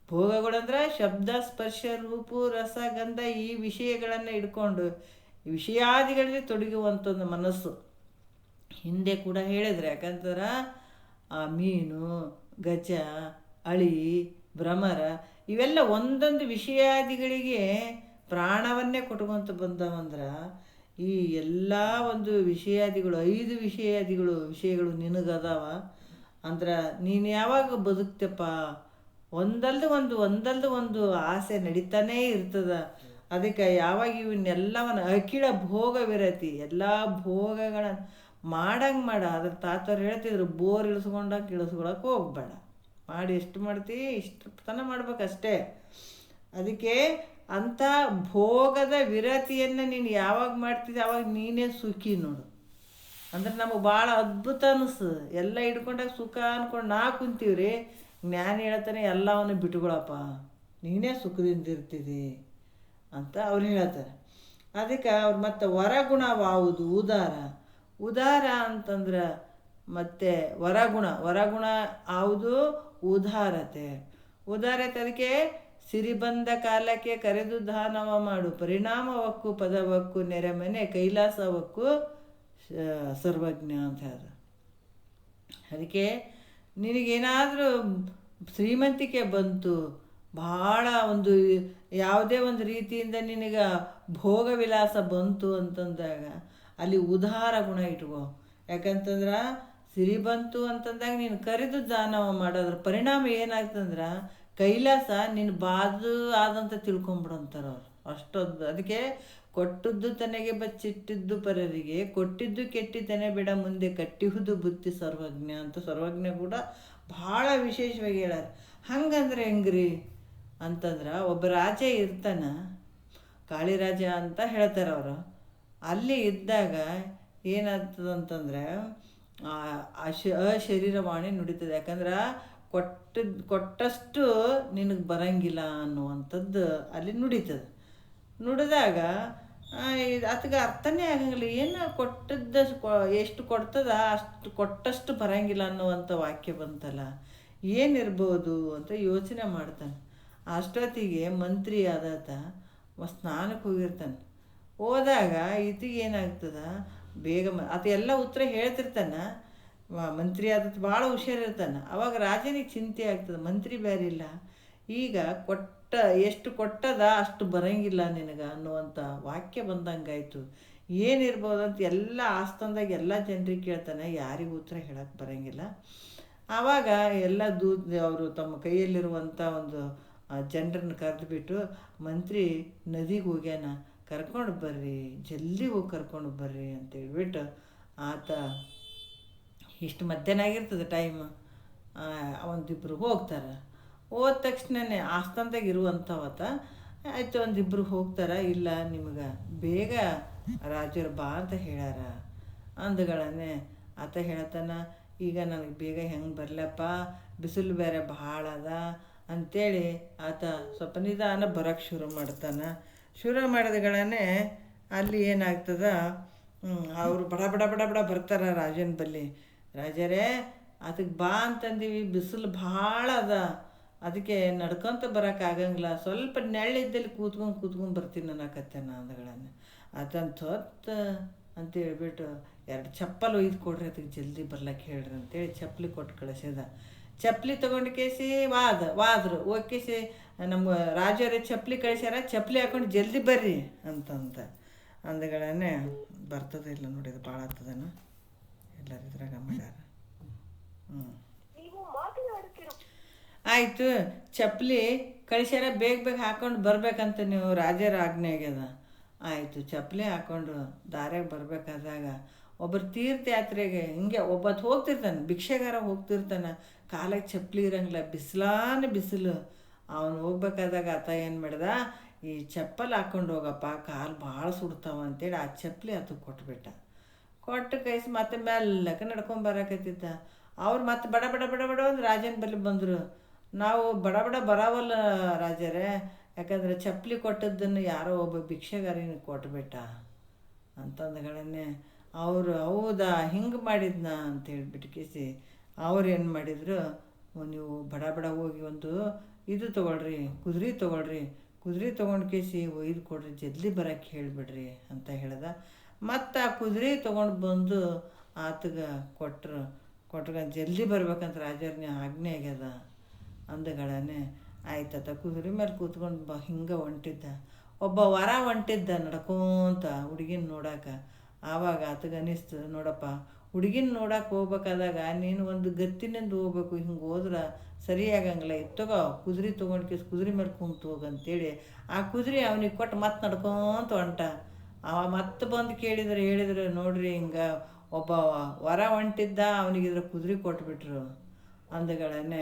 ಭೋಗಗಳಂದ್ರೆ ಶಬ್ದ ಸ್ಪರ್ಶ ರೂಪು ರಸ ಗಂಧ ಈ ವಿಷಯಗಳನ್ನು ಇಟ್ಕೊಂಡು ವಿಷಯಾದಿಗಳಲ್ಲಿ ತೊಡಗುವಂಥದ್ದು ಮನಸ್ಸು. ಹಿಂದೆ ಕೂಡ ಹೇಳಿದ್ರೆ, ಯಾಕಂದ್ರೆ ಆ ಮೀನು, ಗಜ, ಅಳಿ, ಭ್ರಮರ ಇವೆಲ್ಲ ಒಂದೊಂದು ವಿಷಯಾದಿಗಳಿಗೆ ಪ್ರಾಣವನ್ನೇ ಕೊಟ್ಕೊಂತ ಬಂದವಂದ್ರೆ, ಈ ಎಲ್ಲ ಒಂದು ವಿಷಯಾದಿಗಳು 5 ವಿಷಯಗಳು ನಿನಗದಾವ ಅಂದ್ರೆ ನೀನು ಯಾವಾಗ ಬದುಕ್ತಪ್ಪ? ಒಂದಲ್ದು ಒಂದು ಆಸೆ ನಡೀತಾನೇ ಇರ್ತದ. ಅದಕ್ಕೆ ಯಾವಾಗ ಇವನ್ನೆಲ್ಲವನ್ನ ಅಖಿಳ ಭೋಗವಿರತಿ, ಎಲ್ಲ ಭೋಗಗಳನ್ನು ಮಾಡಂಗೆ ಮಾಡ. ಅದ್ರ ತಾತವ್ರು ಹೇಳ್ತಿದ್ರು, ಬೋರ್ ಇಳಿಸ್ಕೊಳಕ್ಕೆ ಹೋಗ್ಬೇಡ, ಮಾಡಿ ಎಷ್ಟು ಮಾಡ್ತೀವಿ ಇಷ್ಟು ತನ ಮಾಡ್ಬೇಕಷ್ಟೇ. ಅದಕ್ಕೆ ಅಂಥ ಭೋಗದ ವಿರತಿಯನ್ನು ನೀನು ಯಾವಾಗ ಮಾಡ್ತಿದ್ದೆ ಅವಾಗ ನೀನೇ ಸುಖಿ ನೋಡು. ಅಂದ್ರೆ ನಮಗೆ ಭಾಳ ಅದ್ಭುತ ಅನಿಸ್ತು. ಎಲ್ಲ ಹಿಡ್ಕೊಂಡಾಗ ಸುಖ ಅಂದ್ಕೊಂಡು ನಾ ಕುಂತೀವ್ರಿ. ಜ್ಞಾನ ಹೇಳ್ತಾನೆ ಎಲ್ಲವನ್ನು ಬಿಟ್ಕೊಳಪ್ಪ, ನೀನೇ ಸುಖದಿಂದ ಇರ್ತಿದಿ ಅಂತ ಅವ್ರು ಹೇಳ್ತಾರೆ. ಅದಕ್ಕೆ ಅವ್ರು ಮತ್ತು ವರಗುಣವಾವುದು ಉದಾರ ಅಂತಂದ್ರೆ ಮತ್ತು ವರಗುಣ ಯಾವುದು? ಉದಾರತೆ. ಅದಕ್ಕೆ ಸಿರಿಬಂದ ಕಾಲಕ್ಕೆ ಕರೆದು ದಾನವ ಮಾಡು, ಪರಿಣಾಮವಕ್ಕೂ ಪದವಕ್ಕೂ ನೆರೆಮನೆ ಕೈಲಾಸವಕ್ಕೂ ಸರ್ವಜ್ಞ ಅಂತ ಹೇಳಿದ್ರು. ಅದಕ್ಕೆ ನಿನಗೇನಾದರೂ ಶ್ರೀಮಂತಿಕೆ ಬಂತು, ಭಾಳ ಒಂದು ಯಾವುದೇ ಒಂದು ರೀತಿಯಿಂದ ನಿನಗೆ ಭೋಗ ವಿಲಾಸ ಬಂತು ಅಂತಂದಾಗ ಅಲ್ಲಿ ಉದಾರ ಗುಣ ಇಟ್ಕೋ. ಯಾಕಂತಂದ್ರೆ ಸಿರಿ ಬಂತು ಅಂತಂದಾಗ ನೀನು ಕರೆದು ದಾನವ ಮಾಡೋದ್ರ ಪರಿಣಾಮ ಏನಾಗ್ತಂದ್ರೆ ಕೈಲಾಸ ನಿನ್ನ ಬಾದು ಆದಂತ ತಿಳ್ಕೊಂಬಿಡಂತಾರೆ ಅವ್ರು. ಅಷ್ಟೊಂದು. ಅದಕ್ಕೆ ಕೊಟ್ಟದ್ದು ತನಗೆ ಬಚ್ಚಿಟ್ಟಿದ್ದು ಪರರಿಗೆ, ಕೊಟ್ಟಿದ್ದು ಕೆಟ್ಟಿತನೆ ಬಿಡ ಮುಂದೆ ಕಟ್ಟಿಹುದು ಬುತ್ತಿ ಸರ್ವಜ್ಞ ಅಂತ ಸರ್ವಜ್ಞ ಕೂಡ ಭಾಳ ವಿಶೇಷವಾಗಿ ಹೇಳ್ಯಾರ. ಹಂಗಂದ್ರೆ ಹೆಂಗ್ರಿ ಅಂತಂದ್ರೆ ಒಬ್ಬ ರಾಜ ಇರ್ತಾನ, ಕಾಳಿರಾಜ ಅಂತ ಹೇಳ್ತಾರೆ ಅವರು. ಅಲ್ಲಿ ಇದ್ದಾಗ ಏನಾಗ್ತದಂತಂದ್ರೆ ಅಶರೀರವಾಣಿ ನುಡಿತದೆ. ಯಾಕಂದ್ರೆ ಕೊಟ್ಟಷ್ಟು ನಿನಗೆ ಬರಂಗಿಲ್ಲ ಅನ್ನುವಂಥದ್ದು ಅಲ್ಲಿ ನುಡಿದಾಗ ಅದಕ್ಕೆ ಅರ್ಥನೇ ಆಗಂಗಿಲ್ಲ. ಏನು ಎಷ್ಟು ಕೊಡ್ತದ ಅಷ್ಟು ಕೊಟ್ಟಷ್ಟು ಬರಂಗಿಲ್ಲ ಅನ್ನುವಂಥ ವಾಕ್ಯ ಬಂತಲ್ಲ, ಏನಿರ್ಬೋದು ಅಂತ ಯೋಚನೆ ಮಾಡ್ತಾನೆ. ಅಷ್ಟೊತ್ತಿಗೆ ಮಂತ್ರಿ ಆದಾತ ಸ್ನಾನಕ್ಕೆ ಹೋಗಿರ್ತಾನೆ. ಹೋದಾಗ ಈತಿಗೆ ಏನಾಗ್ತದ, ಬೇಗ ಎಲ್ಲ ಉತ್ತರ ಹೇಳ್ತಿರ್ತಾನೆ. ಮಂತ್ರಿ ಆದತ್ ಭಾಳ ಹುಷಾರಿರ್ತಾನೆ. ಅವಾಗ ರಾಜನಿಗೆ ಚಿಂತೆ ಆಗ್ತದೆ, ಮಂತ್ರಿ ಬೇರೆ ಇಲ್ಲ, ಈಗ ಎಷ್ಟು ಕೊಟ್ಟದ ಅಷ್ಟು ಬರಂಗಿಲ್ಲ ನಿನಗೆ ಅನ್ನುವಂಥ ವಾಕ್ಯ ಬಂದಂಗಾಯ್ತು. ಏನಿರ್ಬೋದಂತ ಎಲ್ಲ ಆಸ್ಥಾನದಾಗ ಎಲ್ಲ ಜನರಿಗೆ ಕೇಳ್ತಾನೆ, ಯಾರಿಗೂ ಉತ್ತರ ಹೇಳಕ್ಕೆ ಬರೋಂಗಿಲ್ಲ. ಆವಾಗ ಎಲ್ಲ ಅವರು ತಮ್ಮ ಕೈಯಲ್ಲಿರುವಂಥ ಒಂದು ಜನರನ್ನು ಕರೆದುಬಿಟ್ಟು, ಮಂತ್ರಿ ನದಿಗೆ ಹೋಗ್ಯಾನ, ಕರ್ಕೊಂಡು ಬರ್ರಿ, ಜಲ್ದಿ ಹೋಗಿ ಕರ್ಕೊಂಡು ಬರ್ರಿ ಅಂತ ಹೇಳ್ಬಿಟ್ಟು ಆತ ಇಷ್ಟು ಮಧ್ಯಾಹ್ನ ಆಗಿರ್ತದೆ ಟೈಮ್, ಒಂದಿಬ್ಬರು ಹೋಗ್ತಾರೆ. ಹೋದ ತಕ್ಷಣವೇ ಆಸ್ಥಾನದಾಗ ಇರುವಂಥವತ್ತ ಆಯಿತು, ಒಂದಿಬ್ಬರು ಹೋಗ್ತಾರೆ. ಇಲ್ಲ ನಿಮಗೆ ಬೇಗ ರಾಜರು ಬಾ ಅಂತ ಹೇಳ್ಯಾರ ಅಂದಗಳನ್ನೇ ಆತ ಹೇಳ್ತಾನ, ಈಗ ನನಗೆ ಬೇಗ ಹೆಂಗೆ ಬರಲಪ್ಪ, ಬಿಸಿಲು ಬೇರೆ ಭಾಳ ಅದ ಅಂಥೇಳಿ ಆತ ಸ್ವಲ್ಪ ನಿಧಾನ ಬರೋಕ್ಕೆ ಶುರು ಮಾಡಿದಗಳನ್ನೇ ಅಲ್ಲಿ ಏನಾಗ್ತದ, ಅವರು ಬಡ ಬಡ ಬಡ ಬಡ ಬರ್ತಾರೆ ರಾಜನ ಬಲ್ಲಿ. ರಾಜರೇ ಅದಕ್ಕೆ ಬಾ ಅಂತಂದೀವಿ, ಬಿಸಿಲು ಭಾಳ ಅದ, ಅದಕ್ಕೆ ನಡ್ಕೊತ ಬರೋಕ್ಕಾಗಂಗಿಲ್ಲ, ಸ್ವಲ್ಪ ನೆಳ್ಳಿದ್ದಲ್ಲಿ ಕೂತ್ಕೊಂಡು ಬರ್ತೀನಿ ಅನ್ನಕತ್ತೇನ ಅಂದಗಳನ್ನ. ಆತಂತ ಹೊತ್ತು ಅಂತ ಹೇಳ್ಬಿಟ್ಟು 2 ಚಪ್ಪಲ್ ಒಯ್ದು ಕೊಡ್ರಿ, ಅದಕ್ಕೆ ಜಲ್ದಿ ಬರ್ಲಕ್ಕೆ ಹೇಳ್ರಿ ಅಂತೇಳಿ ಚಪ್ಪಲಿ ಕೊಟ್ಟು ಕಳಿಸಿದ. ಚಪ್ಪಲಿ ತೊಗೊಂಡು ಕೇಸಿ ವಾದ್ರು ಹೋಗ್ಕೇಸಿ ನಮ್ಮ ರಾಜರೇ ಚಪ್ಪಲಿ ಕಳಿಸ್ಯಾರ, ಚಪ್ಪಲಿ ಹಾಕೊಂಡು ಜಲ್ದಿ ಬರ್ರಿ ಅಂತಂತ ಅಂದಗಳನ್ನೇ ಬರ್ತದೆ. ಇಲ್ಲ ನೋಡಿದ್ರೆ ಭಾಳ ಆಗ್ತದನ ಎಲ್ಲರ ಇದ್ರಾಗ ಮಾಡ್ಯಾರ. ಆಯಿತು, ಚಪ್ಪಲಿ ಕಳಿಸ್ಯಾರ, ಬೇಗ ಹಾಕ್ಕೊಂಡು ಬರ್ಬೇಕಂತ ನೀವು ರಾಜರ ಆಜ್ಞೆ ಆಗ್ಯದ. ಆಯಿತು, ಚಪ್ಪಲಿ ಹಾಕ್ಕೊಂಡು ದಾರ್ಯಾಗ ಬರಬೇಕಾದಾಗ ಒಬ್ಬರು ತೀರ್ಥಯಾತ್ರೆಗೆ ಹಿಂಗೆ ಒಬ್ಬತ್ತು ಹೋಗ್ತಿರ್ತಾನೆ, ಭಿಕ್ಷೆಗಾರ ಹೋಗ್ತಿರ್ತಾನೆ, ಕಾಲಕ್ಕೆ ಚಪ್ಪಲಿ ಇರಂಗಿಲ್ಲ, ಬಿಸಿಲು. ಅವನು ಹೋಗ್ಬೇಕಾದಾಗ ಆತ ಏನು ಮಾಡ್ದ, ಈ ಚಪ್ಪಲಿ ಹಾಕ್ಕೊಂಡು ಹೋಗಪ್ಪ, ಕಾಲು ಭಾಳ ಸುಡ್ತಾವ ಅಂತೇಳಿ ಆ ಚಪ್ಪಲಿ ಆತ ಕೊಟ್ಟು ಕೈಸಿ ಮತ್ತೆ ಮೆಲ್ಲಕ್ಕೆ ನಡ್ಕೊಂಬರಕತ್ತಿದ್ದ. ಅವ್ರು ಮತ್ತೆ ಬಡ ಬಡ ಬಡ ಬಡ ಒಂದು ರಾಜನ ಬಳಿ ಬಂದರು. ನಾವು ಬಡ ಬಡ ಬರಾವಲ್ಲ ರಾಜರೇ, ಯಾಕಂದರೆ ಚಪ್ಪಲಿ ಕೊಟ್ಟದ್ದನ್ನು ಯಾರೋ ಒಬ್ಬ ಭಿಕ್ಷೆಗಾರಿನ ಕೊಟ್ಬಿಟ್ಟ ಅಂತಂದಗಳನ್ನೇ ಅವರು ಹೌದಾ ಹಿಂಗೆ ಮಾಡಿದ್ನಾ ಅಂತ ಹೇಳ್ಬಿಟ್ಟು ಕೇಸಿ ಅವ್ರು ಏನು ಮಾಡಿದರು, ನೀವು ಬಡ ಬಡ ಹೋಗಿ ಒಂದು ಇದು ತೊಗೊಳ್ರಿ, ಕುದುರೆ ತೊಗೊಂಡು ಕೇಸಿ ಒಯ್ದು ಕೊಡ್ರಿ, ಜಲ್ದಿ ಬರೋಕ್ಕೆ ಹೇಳಿಬಿಡ್ರಿ ಅಂತ ಹೇಳ್ದ. ಮತ್ತು ಆ ಕುದುರೆ ತೊಗೊಂಡು ಬಂದು ಆತಗೆ ಕೊಟ್ರು ಜಲ್ದಿ ಬರ್ಬೇಕಂತ ರಾಜರ್ನೇ ಆಜ್ಞೆ ಆಗ್ಯದ ಅಂದಗಳೇ ಆಯ್ತತ. ಕುದುರೆ ಮೇಲೆ ಕೂತ್ಕೊಂಡು ಹಿಂಗೆ ಹೊಂಟಿದ್ದ. ಒಬ್ಬ ವರ ಹೊಂಟಿದ್ದ ನಡ್ಕೊಂತ ಹುಡುಗಿನ ನೋಡಕ್ಕೆ. ಆವಾಗ ಆತಗೆ ಅನ್ನಿಸ್ತು, ನೋಡಪ್ಪ ಹುಡುಗಿನ ನೋಡಕ್ಕೆ ಹೋಗ್ಬೇಕಾದಾಗ ನೀನು ಒಂದು ಗತ್ತಿನಿಂದ ಹೋಗ್ಬೇಕು, ಹಿಂಗೆ ಹೋದ್ರೆ ಸರಿಯಾಗಂಗಿಲ್ಲ, ಇತ್ತಗೋ ಕುದುರೆ ತೊಗೊಂಡು ಕುದುರೆ ಮೇಲೆ ಕುಂತು ಹೋಗಂತೇಳಿ ಆ ಕುದುರೆ ಅವನಿಗೆ ಕೊಟ್ಟು ಮತ್ತೆ ನಡ್ಕೊಂತ ಹೊಂಟ. ಅವ ಮತ್ತೆ ಬಂದು ಹೇಳಿದ್ರು ನೋಡ್ರಿ ಹಿಂಗೆ ಒಬ್ಬ ವರ ಹೊಂಟಿದ್ದ, ಅವನಿಗಿದ್ರ ಕುದುರೆ ಕೊಟ್ಬಿಟ್ರು ಅಂದಗಳೇ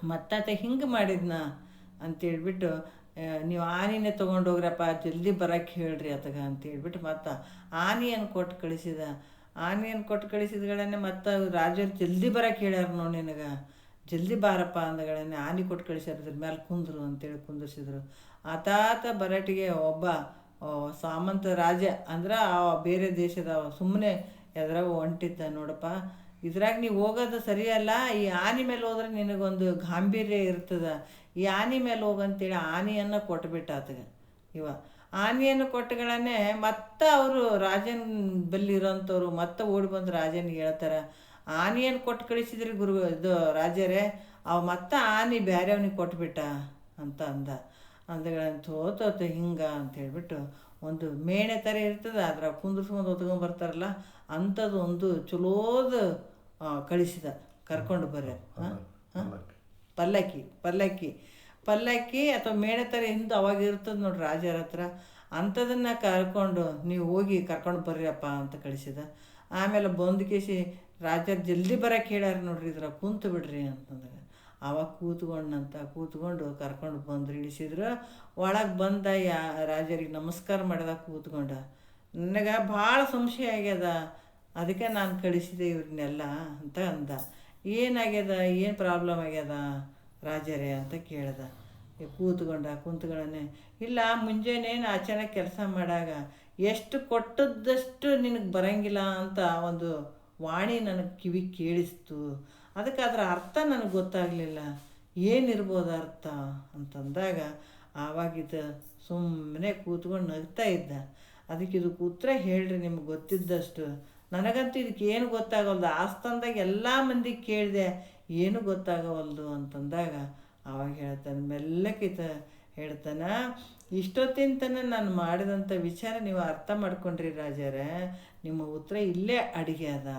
ಮತ್ತಾತ ಹಿಂಗೆ ಮಾಡಿದ್ನ ಅಂತೇಳ್ಬಿಟ್ಟು, ನೀವು ಆನೆನೇ ತೊಗೊಂಡೋಗ್ರಪ್ಪ, ಜಲ್ದಿ ಬರೋಕ್ಕೆ ಹೇಳ್ರಿ ಆತಗ ಅಂತೇಳ್ಬಿಟ್ಟು ಮತ್ತು ಆನೆಯನ್ನು ಕೊಟ್ಟು ಕಳಿಸಿದ. ಆನೆಯನ್ನು ಕೊಟ್ಟು ಕಳಿಸಿದ್ಗಳೇ ಮತ್ತು ರಾಜರು ಜಲ್ದಿ ಬರೋಕ್ಕೆ ಹೇಳ್ಯಾರ ನೋಡಿ ನಿನಗೆ, ಜಲ್ದಿ ಬಾರಪ್ಪ ಅಂದಗಳೇ ಆನೆ ಕೊಟ್ಟು ಕಳಿಸ್ಯಾರ, ಅದ್ರ ಮೇಲೆ ಕುಂದ್ರು ಅಂತೇಳಿ ಕುಂದಿರ್ಸಿದ್ರು. ಆತಾತ ಬರಟಿಗೆ ಒಬ್ಬ ಸಾಮಂತ ರಾಜ ಅಂದ್ರೆ ಬೇರೆ ದೇಶದ ಸುಮ್ಮನೆ ಎದ್ರಾಗ ಹೊಂಟಿದ್ದ. ನೋಡಪ್ಪ ಇದ್ರಾಗ ನೀವು ಹೋಗೋದು ಸರಿಯಲ್ಲ, ಈ ಆನೆ ಮೇಲೆ ಹೋದ್ರೆ ನಿನಗೊಂದು ಗಾಂಭೀರ್ಯ ಇರ್ತದೆ, ಈ ಆನೆ ಮೇಲೆ ಹೋಗಂತೇಳಿ ಆನೆಯನ್ನು ಕೊಟ್ಬಿಟ್ಟ ಆತಗೆ. ಆನೆಯನ್ನು ಕೊಟ್ಟಗಳನ್ನೇ ಮತ್ತೆ ಅವರು ರಾಜನ ಬಲ್ಲಿ ಇರೋಂಥವ್ರು ಮತ್ತೆ ಓಡಿ ಬಂದು ರಾಜನಿಗೆ ಹೇಳ್ತಾರೆ, ಆನೆಯನ್ನು ಕೊಟ್ಟು ಕಳಿಸಿದ್ರಿ ಇದು ರಾಜರೇ, ಅವ ಮತ್ತೆ ಆನೆ ಬೇರೆ ಅವನಿಗೆ ಕೊಟ್ಬಿಟ್ಟ ಅಂತ ಅಂದಗಳಂತ ಹೋತೋತು ಹಿಂಗೆ ಅಂತ ಹೇಳ್ಬಿಟ್ಟು ಒಂದು ಮೇಣೆ ಥರ ಇರ್ತದೆ, ಅದ್ರ ಕುಂದಿರ್ಸ್ಕೊಂಡು ಹೊತ್ಕೊಂಡ್ಬರ್ತಾರಲ್ಲ ಅಂಥದ್ದು ಒಂದು ಚಲೋದು ಕಳಿಸಿದ, ಕರ್ಕೊಂಡು ಬರ್ರಿ. ಪಲ್ಲಕ್ಕಿ ಅಥವಾ ಮೇಣೆ ಥರ ಹಿಂದೆ ಅವಾಗ ಇರ್ತದೆ ನೋಡ್ರಿ ರಾಜರ ಹತ್ರ, ಅಂಥದನ್ನು ಕರ್ಕೊಂಡು ನೀವು ಹೋಗಿ ಕರ್ಕೊಂಡು ಬರ್ರಿಯಪ್ಪ ಅಂತ ಕಳಿಸಿದ. ಆಮೇಲೆ ಬಂದು ಕೇಸಿ ರಾಜರು ಜಲ್ದಿ ಬರೋಕ್ಕೆ ಹೇಳ್ಯಾರ ನೋಡ್ರಿ, ಇದ್ರ ಕುಂತು ಬಿಡ್ರಿ ಅಂತಂದಾಗ ಆವಾಗ ಕೂತ್ಕೊಂಡು ಕರ್ಕೊಂಡು ಬಂದು ಇಳಿಸಿದ್ರು. ಒಳಗೆ ಬಂದ ರಾಜರಿಗೆ ನಮಸ್ಕಾರ ಮಾಡಿದಾಗ ಕೂತ್ಕೊಂಡ. ನನಗೆ ಭಾಳ ಸಂಶಯ ಆಗ್ಯದ, ಅದಕ್ಕೆ ನಾನು ಕಳಿಸಿದೆ ಇವ್ರನ್ನೆಲ್ಲ ಅಂತ ಅಂದ. ಏನಾಗ್ಯದ, ಏನು ಪ್ರಾಬ್ಲಮ್ ಆಗ್ಯದ ರಾಜರೇ ಅಂತ ಕೇಳ್ದ. ಕೂತ್ಕೊಂಡೇ ಇಲ್ಲ, ಮುಂಜಾನೆ ಆಚರಣೆ ಕೆಲಸ ಮಾಡಾಗ ಎಷ್ಟು ಕೊಟ್ಟದ್ದಷ್ಟು ನಿನಗೆ ಬರಂಗಿಲ್ಲ ಅಂತ ಒಂದು ವಾಣಿ ನನಗೆ ಕಿವಿ ಕೇಳಿಸ್ತು, ಅದಕ್ಕೆ ಅದರ ಅರ್ಥ ನನಗೆ ಗೊತ್ತಾಗಲಿಲ್ಲ, ಏನಿರ್ಬೋದು ಅರ್ಥ ಅಂತಂದಾಗ ಆವಾಗಿದ್ದು ಸುಮ್ಮನೆ ಕೂತ್ಕೊಂಡು ನಗ್ತಾ ಇದ್ದ. ಅದಕ್ಕೆ ಇದಕ್ಕೆ ಉತ್ತರ ಹೇಳ್ರಿ ನಿಮ್ಗೆ ಗೊತ್ತಿದ್ದಷ್ಟು, ನನಗಂತೂ ಇದಕ್ಕೆ ಏನು ಗೊತ್ತಾಗವಲ್ದು, ಆಸ್ಥಾನದಾಗ ಎಲ್ಲ ಮಂದಿಗೆ ಕೇಳಿದೆ ಏನು ಗೊತ್ತಾಗವಲ್ದು ಅಂತಂದಾಗ ಆವಾಗ ಹೇಳ್ತಾನೆ, ಮೆಲ್ಲಕ್ಕಿತ ಹೇಳ್ತಾನೆ, ಇಷ್ಟೊತ್ತಿನ ತನಕ ನಾನು ಮಾಡಿದಂಥ ವಿಚಾರ ನೀವು ಅರ್ಥ ಮಾಡ್ಕೊಂಡ್ರಿ ರಾಜರೇ, ನಿಮ್ಮ ಉತ್ತರ ಇಲ್ಲೇ ಅಡಿಗೆ ಅದ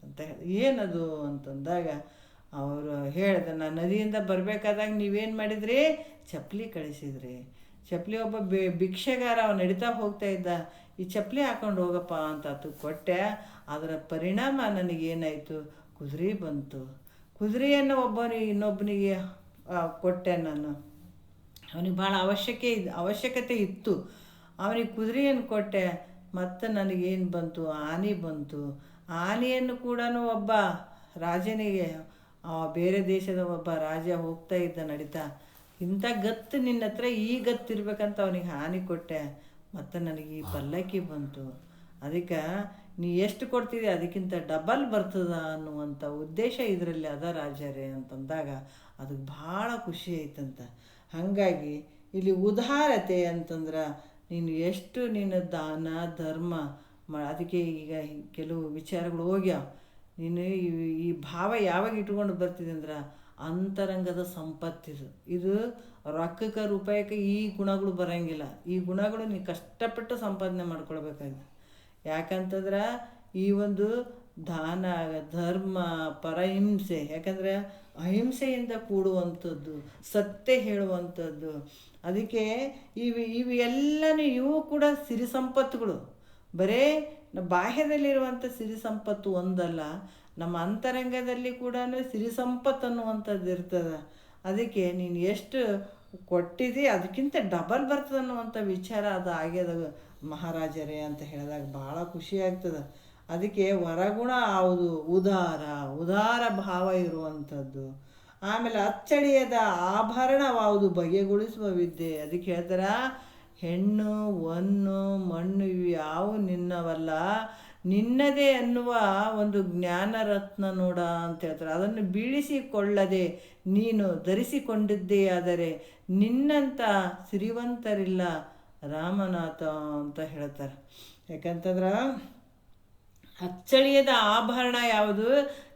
ಅಂತ ಹೇಳಿ. ಏನದು ಅಂತಂದಾಗ ಅವರು ಹೇಳ್ದೆ, ನಾನು ನದಿಯಿಂದ ಬರಬೇಕಾದಾಗ ನೀವೇನು ಮಾಡಿದ್ರಿ, ಚಪ್ಪಲಿ ಕಳಿಸಿದ್ರಿ. ಚಪ್ಪಲಿ ಒಬ್ಬ ಭಿಕ್ಷೆಗಾರ ಅವ ನಡೀತಾ ಹೋಗ್ತಾ ಇದ್ದ, ಈ ಚಪ್ಪಲಿ ಹಾಕೊಂಡು ಹೋಗಪ್ಪ ಅಂತ ಅದು ಕೊಟ್ಟೆ. ಅದರ ಪರಿಣಾಮ ನನಗೇನಾಯಿತು, ಕುದುರೆ ಬಂತು. ಕುದುರೆಯನ್ನು ಇನ್ನೊಬ್ಬನಿಗೆ ಕೊಟ್ಟೆ ನಾನು. ಅವನಿಗೆ ಭಾಳ ಅವಶ್ಯಕತೆ ಇತ್ತು, ಅವನಿಗೆ ಕುದುರೆಯನ್ನು ಕೊಟ್ಟೆ. ಮತ್ತು ನನಗೇನು ಬಂತು, ಆನೆ ಬಂತು. ಆನೆಯನ್ನು ಕೂಡ ಒಬ್ಬ ರಾಜನಿಗೆ, ಬೇರೆ ದೇಶದ ಒಬ್ಬ ರಾಜ ಹೋಗ್ತಾ ಇದ್ದ ನಡೀತಾ, ಇಂಥ ಗತ್ತು ನಿನ್ನ ಹತ್ರ ಈ ಗತ್ತಿರ್ಬೇಕಂತ ಅವನಿಗೆ ಆನೆ ಕೊಟ್ಟೆ. ಮತ್ತು ನನಗೆ ಈ ಪಲ್ಲಕ್ಕಿ ಬಂತು, ಅದಕ್ಕೆ ನೀ ಎಷ್ಟು ಕೊಡ್ತಿದ್ದೆ ಅದಕ್ಕಿಂತ ಡಬಲ್ ಬರ್ತದ ಅನ್ನುವಂಥ ಉದ್ದೇಶ ಇದರಲ್ಲಿ ಅದ ರಾಜರೇ ಅಂತಂದಾಗ ಅದಕ್ಕೆ ಭಾಳ ಖುಷಿ ಐತಂತ. ಹಾಗಾಗಿ ಇಲ್ಲಿ ಉದಾರತೆ ಅಂತಂದ್ರೆ ನೀನು ದಾನ ಧರ್ಮ ಅದಕ್ಕೆ ಈಗ ಕೆಲವು ವಿಚಾರಗಳು ಹೋಗ್ಯಾವ. ನೀನು ಈ ಭಾವ ಯಾವಾಗ ಇಟ್ಕೊಂಡು ಬರ್ತಿದೆ ಅಂದ್ರೆ ಅಂತರಂಗದ ಸಂಪತ್ತಿದು. ಇದು ರೊಕ್ಕಕ್ಕೆ ರೂಪಾಯಿಗೆ ಈ ಗುಣಗಳು ಬರೋಂಗಿಲ್ಲ. ಈ ಗುಣಗಳು ನೀ ಕಷ್ಟಪಟ್ಟು ಸಂಪಾದನೆ ಮಾಡ್ಕೊಳ್ಬೇಕಾಗಿದೆ. ಯಾಕಂತಂದ್ರೆ ಈ ಒಂದು ದಾನ, ಧರ್ಮ, ಪರಹಿಂಸೆ, ಯಾಕಂದರೆ ಅಹಿಂಸೆಯಿಂದ ಕೂಡುವಂಥದ್ದು, ಸತ್ಯ ಹೇಳುವಂಥದ್ದು. ಅದಕ್ಕೆ ಇವೆಲ್ಲನೂ ಇವು ಕೂಡ ಸಿರಿ ಸಂಪತ್ತುಗಳು. ಬರೇ ಬಾಹ್ಯದಲ್ಲಿರುವಂಥ ಸಿರಿ ಸಂಪತ್ತು ಒಂದಲ್ಲ, ನಮ್ಮ ಅಂತರಂಗದಲ್ಲಿ ಕೂಡ ಸಿರಿ ಸಂಪತ್ತು ಅನ್ನುವಂಥದ್ದು ಇರ್ತದೆ. ಅದಕ್ಕೆ ನೀನು ಎಷ್ಟು ಕೊಟ್ಟಿದೆ ಅದಕ್ಕಿಂತ ಡಬಲ್ ಬರ್ತದೆ ಅನ್ನುವಂಥ ವಿಚಾರ ಅದು ಆಗ್ಯದ ಮಹಾರಾಜರೇ ಅಂತ ಹೇಳಿದಾಗ ಭಾಳ ಖುಷಿ ಆಗ್ತದೆ. ಅದಕ್ಕೆ ಹೊರಗುಣ ಯಾವುದು, ಉದಾರ ಭಾವ ಇರುವಂಥದ್ದು. ಆಮೇಲೆ ಅಚ್ಚಳಿಯದ ಆಭರಣವಾವುದು, ಬಗೆಗೊಳಿಸುವ ವಿದ್ಯೆ. ಅದಕ್ಕೆ ಹೇಳ್ತಾರೆ, ಹೆಣ್ಣು ಹೊನ್ನು ಮಣ್ಣು ಇವು ಯಾವು ನಿನ್ನವಲ್ಲ, ನಿನ್ನದೇ ಅನ್ನುವ ಒಂದು ಜ್ಞಾನ ರತ್ನ ನೋಡ ಅಂತ ಹೇಳ್ತಾರೆ. ಅದನ್ನು ಬೀಳಿಸಿಕೊಳ್ಳದೆ ನೀನು ಧರಿಸಿಕೊಂಡಿದ್ದೆಯಾದರೆ ನಿನ್ನಂಥ ಸಿರಿವಂತರಿಲ್ಲ ರಾಮನಾಥ ಅಂತ ಹೇಳ್ತಾರೆ. ಯಾಕಂತಂದ್ರೆ ಅಚ್ಚಳಿಯದ ಆಭರಣ ಯಾವುದು?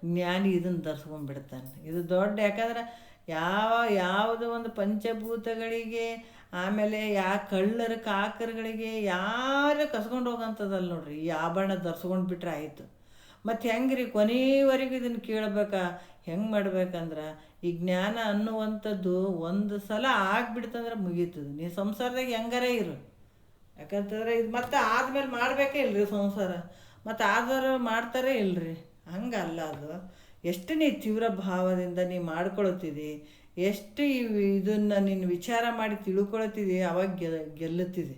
ಜ್ಞಾನಿ ಇದನ್ನು ಧರಿಸ್ಕೊಂಡ್ಬಿಡ್ತಾನೆ. ಇದು ದೊಡ್ಡ, ಯಾಕಂದ್ರೆ ಯಾವುದೋ ಒಂದು ಪಂಚಭೂತಗಳಿಗೆ, ಆಮೇಲೆ ಕಳ್ಳರ ಕಾಕರುಗಳಿಗೆ ಯಾರು ಕಸ್ಕೊಂಡು ಹೋಗಂಥದ್ದಲ್ಲ ನೋಡ್ರಿ. ಈ ಆಭರಣ ಧರಿಸ್ಕೊಂಡು ಬಿಟ್ರೆ ಆಯಿತು. ಮತ್ತು ಹೆಂಗೆ ರೀ ಕೊನೆಯವರೆಗೂ ಇದನ್ನು ಕೇಳಬೇಕಾ? ಹೆಂಗೆ ಮಾಡ್ಬೇಕಂದ್ರೆ ಈ ಜ್ಞಾನ ಅನ್ನುವಂಥದ್ದು ಒಂದು ಸಲ ಆಗ್ಬಿಡ್ತಂದ್ರೆ ಮುಗೀತದೆ. ನೀ ಸಂಸಾರದಾಗ ಹೆಂಗಾರ ಇರು. ಯಾಕಂತಂದ್ರೆ ಇದು ಮತ್ತೆ ಆದ್ಮೇಲೆ ಮಾಡಬೇಕೇ ಇಲ್ರಿ ಸಂಸಾರ, ಮತ್ತು ಆದವರು ಮಾಡ್ತಾರೆ ಇಲ್ರಿ. ಹಂಗಲ್ಲ ಅದು. ಎಷ್ಟು ನೀ ತೀವ್ರ ಭಾವದಿಂದ ನೀ ಮಾಡ್ಕೊಳ್ತಿದ್ದಿ, ಎಷ್ಟು ಇದನ್ನು ನೀನು ವಿಚಾರ ಮಾಡಿ ತಿಳ್ಕೊಳ್ತಿದ್ದಿ, ಅವಾಗ ಗೆಲ್ಲುತ್ತಿದೆ.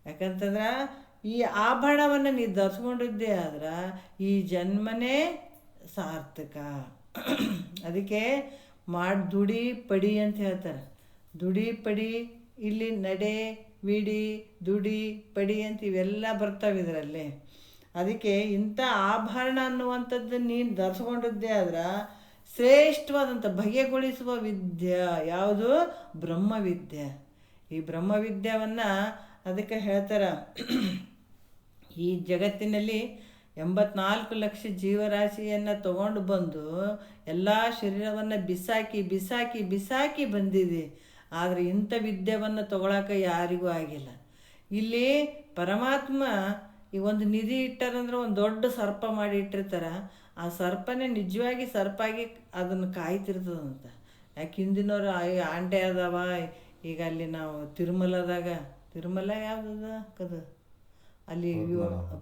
ಯಾಕಂತಂದ್ರೆ ಈ ಆಭರಣವನ್ನು ನೀ ಧರಿಸ್ಕೊಂಡಿದ್ದೆ ಆದ್ರೆ ಈ ಜನ್ಮನೇ ಸಾರ್ಥಕ. ಅದಕ್ಕೆ ದುಡಿ ಪಡಿ ಅಂತ ಹೇಳ್ತಾರೆ. ದುಡಿ ಪಡಿ, ಇಲ್ಲಿ ನಡೆ ವಿಡಿ ದುಡಿ ಪಡಿ ಅಂತ ಇವೆಲ್ಲ ಬರ್ತಾವೆ ಇದರಲ್ಲಿ. ಅದಕ್ಕೆ ಇಂಥ ಆಭರಣ ಅನ್ನುವಂಥದ್ದು ನೀನು ಧರಿಸ್ಕೊಂಡಿದ್ದೆ ಆದ್ರೆ ಶ್ರೇಷ್ಠವಾದಂಥ ಬಗೆಗೊಳಿಸುವ ವಿದ್ಯೆ ಯಾವುದು? ಬ್ರಹ್ಮವಿದ್ಯೆ. ಈ ಬ್ರಹ್ಮವಿದ್ಯೆಯನ್ನು ಅದಕ್ಕೆ ಹೇಳ್ತಾರೆ, ಈ ಜಗತ್ತಿನಲ್ಲಿ 84 ಲಕ್ಷ ಜೀವರಾಶಿಯನ್ನು ತಗೊಂಡು ಬಂದು ಎಲ್ಲ ಶರೀರವನ್ನು ಬಿಸಾಕಿ ಬಿಸಾಕಿ ಬಿಸಾಕಿ ಬಂದಿದೆ. ಆದರೆ ಇಂಥ ವಿದ್ಯೆಯನ್ನು ತಗೊಳಕ್ಕೆ ಯಾರಿಗೂ ಆಗಿಲ್ಲ. ಇಲ್ಲಿ ಪರಮಾತ್ಮ ಈ ಒಂದು ನಿಧಿ ಇಟ್ಟಾರಂದ್ರೆ ಒಂದು ದೊಡ್ಡ ಸರ್ಪ ಮಾಡಿ ಇಟ್ಟಿರ್ತಾರೆ. ಆ ಸರ್ಪನೇ ನಿಜವಾಗಿ ಸರ್ಪಾಗಿ ಅದನ್ನು ಕಾಯ್ತಿರ್ತದಂತ. ಯಾಕೆ ಹಿಂದಿನವ್ರು ಆಂಡೆ ಅದಾವ. ಈಗ ಅಲ್ಲಿ ನಾವು ತಿರುಮಲ ಯಾವುದದ ಕದು ಅಲ್ಲಿ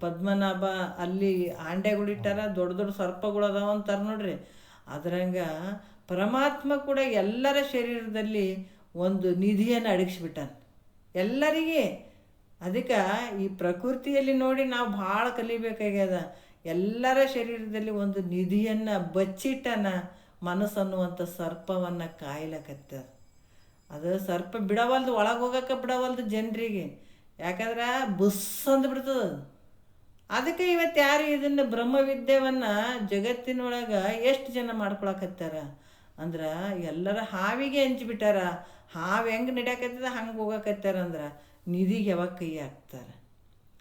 ಪದ್ಮನಾಭ ಅಲ್ಲಿ ಆಂಡೆಗಳಿಟ್ಟಾರ, ದೊಡ್ಡ ದೊಡ್ಡ ಸರ್ಪಗಳು ಅದಾವ ಅಂತಾರೆ ನೋಡ್ರಿ. ಅದ್ರಂಗ ಪರಮಾತ್ಮ ಕೂಡ ಎಲ್ಲರ ಶರೀರದಲ್ಲಿ ಒಂದು ನಿಧಿಯನ್ನು ಅಡಗಿಸ್ಬಿಟ್ಟಾನ ಎಲ್ಲರಿಗೆ. ಅದಕ್ಕೆ ಈ ಪ್ರಕೃತಿಯಲ್ಲಿ ನೋಡಿ ನಾವು ಭಾಳ ಕಲಿಬೇಕಾಗ್ಯದ. ಎಲ್ಲರ ಶರೀರದಲ್ಲಿ ಒಂದು ನಿಧಿಯನ್ನು ಬಚ್ಚಿಟ್ಟನ ಮನಸ್ಸನ್ನುವಂಥ ಸರ್ಪವನ್ನು ಕಾಯ್ಲಕತ್ತದ. ಅದು ಸರ್ಪ ಬಿಡವಲ್ದು, ಒಳಗೆ ಹೋಗೋಕೆ ಬಿಡವಲ್ದು ಜನರಿಗೆ. ಯಾಕಂದ್ರೆ ಬುಸ್ ಅಂದ್ಬಿಡ್ತದೆ. ಅದಕ್ಕೆ ಇವತ್ತು ಯಾರು ಇದನ್ನು ಬ್ರಹ್ಮವಿದ್ಯೆಯನ್ನು ಜಗತ್ತಿನೊಳಗೆ ಎಷ್ಟು ಜನ ಮಾಡ್ಕೊಳಕತ್ತಾರ ಅಂದ್ರೆ ಎಲ್ಲರ ಹಾವಿಗೆ ಹಂಚಿಬಿಟ್ಟಾರ. ಹಾವು ಹೆಂಗೆ ನಡ್ಯಾಕತ್ತದ ಹಂಗೆ ಹೋಗಕತ್ತಾರ. ಅಂದ್ರೆ ನಿಧಿಗೆ ಯಾವಾಗ ಕೈ ಹಾಕ್ತಾರೆ?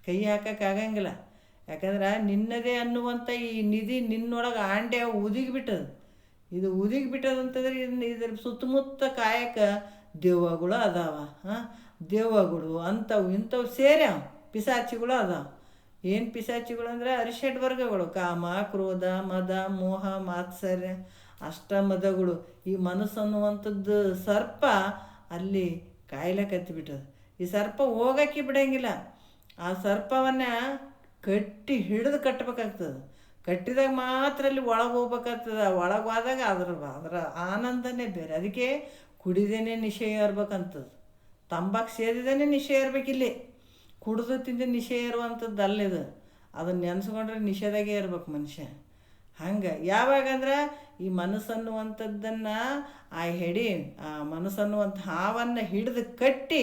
ಕೈ ಹಾಕೋಕ್ಕಾಗಂಗಿಲ್ಲ. ಯಾಕಂದ್ರೆ ನಿನ್ನದೇ ಅನ್ನುವಂಥ ಈ ನಿಧಿ ನಿನ್ನೊಳಗೆ ಆಂಡೆ ಉದಿಗಿಬಿಟ್ಟದು. ಇದು ಉದಿಗಿಬಿಟ್ಟದಂತಂದ್ರೆ ಇದ್ರ ಸುತ್ತಮುತ್ತ ಕಾಯಕ್ಕೆ ದೆವ್ವಗಳು ಅದಾವ. ದೆವ್ವಗಳು ಅಂಥವು ಇಂಥವು ಸೇರ್ಯಾವ. ಪಿಸಾಚಿಗಳು ಅದಾವ. ಏನು ಪಿಸಾಚಿಗಳು ಅಂದರೆ ಅರಿಷಡ್ ವರ್ಗಗಳು: ಕಾಮ, ಕ್ರೋಧ, ಮದ, ಮೋಹ, ಮಾತ್ಸರ್ಯ, ಅಷ್ಟಮದಗಳು. ಈ ಮನಸ್ಸು ಅನ್ನುವಂಥದ್ದು ಸರ್ಪ ಅಲ್ಲಿ ಕಾಯ್ಲಕತ್ತಿಬಿಟ್ಟದು. ಈ ಸರ್ಪ ಹೋಗೋಕ್ಕೆ ಬಿಡೋಂಗಿಲ್ಲ. ಆ ಸರ್ಪವನ್ನು ಕಟ್ಟಿ ಹಿಡಿದು ಕಟ್ಟಬೇಕಾಗ್ತದೆ. ಕಟ್ಟಿದಾಗ ಮಾತ್ರ ಅಲ್ಲಿ ಒಳಗೆ ಹೋಗ್ಬೇಕಾಗ್ತದೆ. ಒಳಗೆ ಹೋದಾಗ ಅದರ ಆನಂದನೇ ಬೇರೆ. ಅದಕ್ಕೆ ಕುಡಿದೇನೆ ನಿಶಯ ಇರ್ಬೇಕಂತದ್ದು. ತಂಬಾಕು ಸೇದಿದೇನೆ ನಿಶಯ ಇರ್ಬೇಕಿಲ್ಲಿ. ಕುಡಿದು ತಿಂದು ನಿಶಯ ಇರುವಂಥದ್ದು ಅಲ್ಲಿದು. ಅದನ್ನು ನೆನೆಸ್ಕೊಂಡ್ರೆ ನಿಷೇಧಾಗೆ ಇರ್ಬೇಕು ಮನುಷ್ಯ. ಹಂಗೆ ಯಾವಾಗಂದ್ರೆ ಈ ಮನಸ್ಸನ್ನುವಂಥದ್ದನ್ನು ಆ ಮನಸ್ಸನ್ನುವಂಥ ಹಾವನ್ನು ಹಿಡಿದು ಕಟ್ಟಿ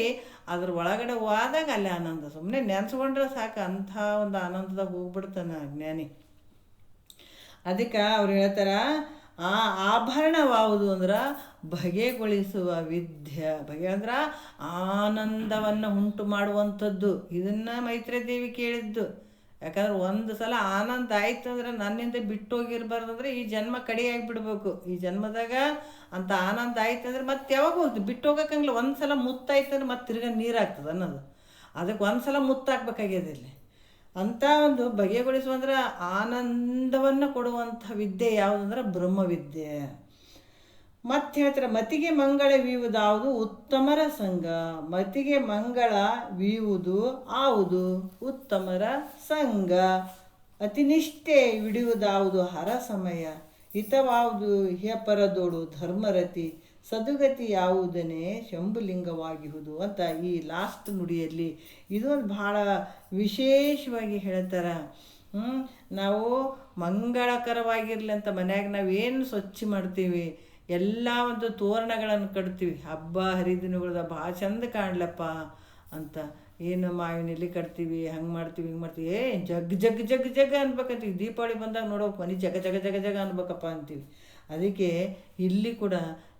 ಅದ್ರ ಒಳಗಡೆ ಹೋದಾಗ ಅಲ್ಲಿ ಆನಂದ. ಸುಮ್ಮನೆ ನೆನೆಸ್ಕೊಂಡ್ರೆ ಸಾಕು, ಅಂಥ ಒಂದು ಆನಂದದಾಗ ಹೋಗ್ಬಿಡ್ತಾನೆ ಜ್ಞಾನಿ. ಅದಕ್ಕೆ ಅವ್ರು ಹೇಳ್ತಾರೆ, ಆ ಆಭರಣವಾವುದು ಅಂದ್ರೆ ಬಗೆಗೊಳಿಸುವ ವಿದ್ಯೆ. ಬಗೆ ಅಂದ್ರೆ ಆನಂದವನ್ನು ಉಂಟು ಮಾಡುವಂಥದ್ದು. ಇದನ್ನು ಮೈತ್ರಿ ದೇವಿ ಕೇಳಿದ್ದು. ಯಾಕಂದ್ರೆ ಒಂದು ಸಲ ಆನಂದ ಆಯ್ತು ಅಂದ್ರೆ ನನ್ನಿಂದ ಬಿಟ್ಟೋಗಿರ್ಬಾರ್ದಂದ್ರೆ ಈ ಜನ್ಮ ಕಡೆಯಾಗಿಬಿಡ್ಬೇಕು. ಈ ಜನ್ಮದಾಗ ಅಂತ ಆನಂದ ಆಯ್ತು ಅಂದ್ರೆ ಮತ್ತೆ ಯಾವಾಗ ಹೋಗ್ತು ಬಿಟ್ಟು ಹೋಗೋಕ್ಕಂಗಿಲ್ಲ. ಒಂದು ಸಲ ಮುತ್ತಾಯ್ತಂದ್ರೆ ಮತ್ತೆ ತಿರ್ಗಾ ನೀರಾಗ್ತದೆ ಅನ್ನೋದು. ಅದಕ್ಕೆ ಒಂದು ಸಲ ಮುತ್ತಾಕ್ಬೇಕಾಗ್ಯದ ಇಲ್ಲಿ. ಅಂಥ ಒಂದು ಬಗೆಗೊಳಿಸುವಂದ್ರೆ ಆನಂದವನ್ನು ಕೊಡುವಂಥ ವಿದ್ಯೆ ಯಾವುದಂದ್ರೆ ಬ್ರಹ್ಮವಿದ್ಯೆ. ಮತ್ತೆ ಹೇಳ್ತಾರೆ, ಮತಿಗೆ ಮಂಗಳ ವೀವುದಾವುದು ಉತ್ತಮರ ಸಂಘ. ಮತಿಗೆ ಮಂಗಳ ವೀವುದು ಆವುದು ಉತ್ತಮರ ಸಂಘ. ಅತಿನಿಷ್ಠೆ ವಿಡಿಯುವುದಾವುದು ಹರ ಸಮಯ. ಹಿತವಾವುದು ಹ್ಯಪರದೋಡು ಧರ್ಮರತಿ. ಸದುಗತಿ ಯಾವುದನೇ ಶಂಭುಲಿಂಗವಾಗಿಹುದು ಅಂತ ಈ ಲಾಸ್ಟ್ ನುಡಿಯಲ್ಲಿ ಇದೊಂದು ಭಾಳ ವಿಶೇಷವಾಗಿ ಹೇಳ್ತಾರೆ. ನಾವು ಮಂಗಳಕರವಾಗಿರಲಿ ಅಂತ ಮನ್ಯಾಗ ನಾವೇನು ಸ್ವಚ್ಛ ಮಾಡ್ತೀವಿ, ಎಲ್ಲ ಒಂದು ತೋರಣಗಳನ್ನು ಕಟ್ತೀವಿ. ಹಬ್ಬ ಹರಿದಿನಗಳದ ಭಾಳ ಚಂದ ಕಾಣಲಪ್ಪ ಅಂತ. ಏನು ಮಾವಿನ ಎಲೆ ಕಟ್ತೀವಿ, ಹಂಗೆ ಮಾಡ್ತೀವಿ, ಹಿಂಗೆ ಮಾಡ್ತೀವಿ, ಜಗ್ ಜಗ್ ಜಗ್ ಜಗ್ ಅನ್ಬೇಕಂತೀವಿ. ದೀಪಾವಳಿ ಬಂದಾಗ ನೋಡೋಕೆ ಮನೆ ಜಗ ಜಗ ಜಗ ಜಗ ಅನ್ಬೇಕಪ್ಪ ಅಂತೀವಿ. ಅದಕ್ಕೆ ಇಲ್ಲಿ ಕೂಡ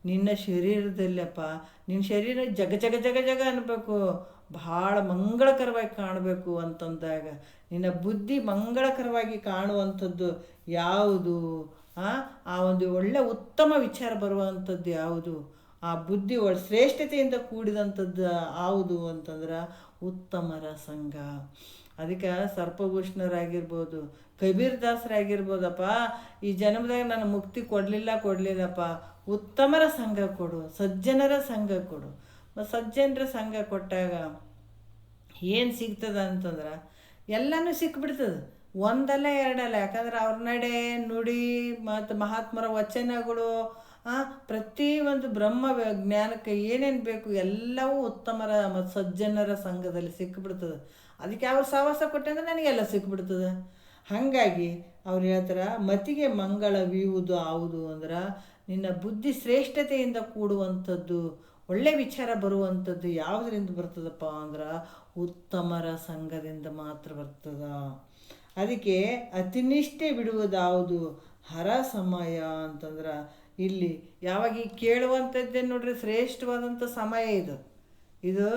ನಿನ್ನ ಶರೀರದಲ್ಲಪ್ಪ, ನಿನ್ನ ಶರೀರ ಜಗ ಜಗ ಜಗ ಜಗ ಅನ್ಬೇಕು, ಭಾಳ ಮಂಗಳಕರವಾಗಿ ಕಾಣಬೇಕು ಅಂತಂದಾಗ ನಿನ್ನ ಬುದ್ಧಿ ಮಂಗಳಕರವಾಗಿ ಕಾಣುವಂಥದ್ದು ಯಾವುದು, ಆ ಒಂದು ಒಳ್ಳೆ ಉತ್ತಮ ವಿಚಾರ ಬರುವಂಥದ್ದು ಯಾವುದು, ಆ ಬುದ್ಧಿ ಶ್ರೇಷ್ಠತೆಯಿಂದ ಕೂಡಿದಂಥದ್ದು ಯಾವುದು ಅಂತಂದ್ರೆ ಉತ್ತಮರ ಸಂಘ. ಅದಕ್ಕೆ ಸರ್ಪಭೂಷಣರಾಗಿರ್ಬೋದು, ಕಬೀರ್ ದಾಸರಾಗಿರ್ಬೋದಪ್ಪ, ಈ ಜನ್ಮದಾಗ ನಾನು ಮುಕ್ತಿ ಕೊಡಲಿಲ್ಲಪ್ಪ, ಉತ್ತಮರ ಸಂಘ ಕೊಡು, ಸಜ್ಜನರ ಸಂಘ ಕೊಡು. ಸಜ್ಜನರ ಸಂಘ ಕೊಟ್ಟಾಗ ಏನು ಸಿಗ್ತದೆ ಅಂತಂದ್ರೆ ಎಲ್ಲನೂ ಸಿಕ್ಬಿಡ್ತದೆ, ಒಂದಲ್ಲ ಎರಡಲ್ಲ. ಯಾಕಂದ್ರೆ ಅವ್ರ ನಡೆ ನುಡಿ ಮತ್ತು ಮಹಾತ್ಮರ ವಚನಗಳು, ಪ್ರತಿಯೊಂದು ಬ್ರಹ್ಮ ಜ್ಞಾನಕ್ಕೆ ಏನೇನು ಬೇಕು ಎಲ್ಲವೂ ಉತ್ತಮರ ಮತ್ತು ಸಜ್ಜನರ ಸಂಘದಲ್ಲಿ ಸಿಕ್ಕಿಬಿಡ್ತದೆ. ಅದಕ್ಕೆ ಅವ್ರು ಸಹವಾಸ ಕೊಟ್ಟೆ ಅಂದರೆ ನನಗೆಲ್ಲ ಸಿಕ್ಬಿಡ್ತದೆ. ಹಾಗಾಗಿ ಅವ್ರು ಹೇಳ್ತಾರೆ, ಮತಿಗೆ ಮಂಗಳವೀವುದು ಆವುದು ಅಂದ್ರೆ ನಿನ್ನ ಬುದ್ಧಿ ಶ್ರೇಷ್ಠತೆಯಿಂದ ಕೂಡುವಂಥದ್ದು, ಒಳ್ಳೆ ವಿಚಾರ ಬರುವಂಥದ್ದು ಯಾವುದರಿಂದ ಬರ್ತದಪ್ಪ ಅಂದ್ರೆ ಉತ್ತಮರ ಸಂಘದಿಂದ ಮಾತ್ರ ಬರ್ತದ. ಅದಕ್ಕೆ ಅತಿನಿಷ್ಠೆ ಬಿಡುವುದಾವುದು ಹರ ಸಮಯ ಅಂತಂದ್ರೆ ಇಲ್ಲಿ ಯಾವಾಗ ಈ ಕೇಳುವಂಥದ್ದೇ ನೋಡ್ರಿ ಶ್ರೇಷ್ಠವಾದಂಥ ಸಮಯ ಇದು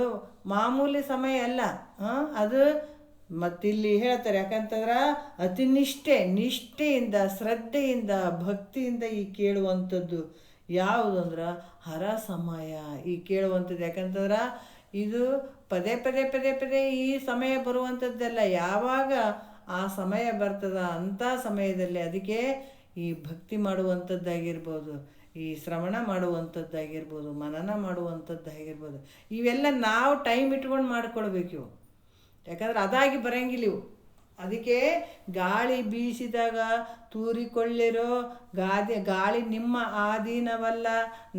ಮಾಮೂಲಿ ಸಮಯ ಅಲ್ಲ. ಅದು ಮತ್ತಿಲ್ಲಿ ಹೇಳ್ತಾರೆ, ಯಾಕಂತಂದ್ರೆ ಅತಿ ನಿಷ್ಠೆಯಿಂದ ಶ್ರದ್ಧೆಯಿಂದ ಭಕ್ತಿಯಿಂದ ಈ ಕೇಳುವಂಥದ್ದು ಯಾವುದಂದ್ರೆ ಹರ ಸಮಯ. ಈ ಕೇಳುವಂಥದ್ದು ಯಾಕಂತಂದ್ರೆ ಇದು ಪದೇ ಪದೇ ಪದೇ ಪದೇ ಈ ಸಮಯ ಬರುವಂಥದ್ದೆಲ್ಲ, ಯಾವಾಗ ಆ ಸಮಯ ಬರ್ತದ ಅಂಥ ಸಮಯದಲ್ಲಿ ಅದಕ್ಕೆ ಈ ಭಕ್ತಿ ಮಾಡುವಂಥದ್ದಾಗಿರ್ಬೋದು, ಈ ಶ್ರವಣ ಮಾಡುವಂಥದ್ದಾಗಿರ್ಬೋದು, ಮನನ ಮಾಡುವಂಥದ್ದಾಗಿರ್ಬೋದು, ಇವೆಲ್ಲ ನಾವು ಟೈಮ್ ಇಟ್ಕೊಂಡು ಮಾಡ್ಕೊಳ್ಬೇಕು ಇವು. ಯಾಕಂದ್ರೆ ಅದಾಗಿ ಬರಂಗಿಲ್ಲ ಇವು. ಅದಕ್ಕೆ ಗಾಳಿ ಬೀಸಿದಾಗ ತೂರಿಕೊಳ್ಳಿರೋ ಗಾಳಿ ನಿಮ್ಮ ಆಧೀನವಲ್ಲ,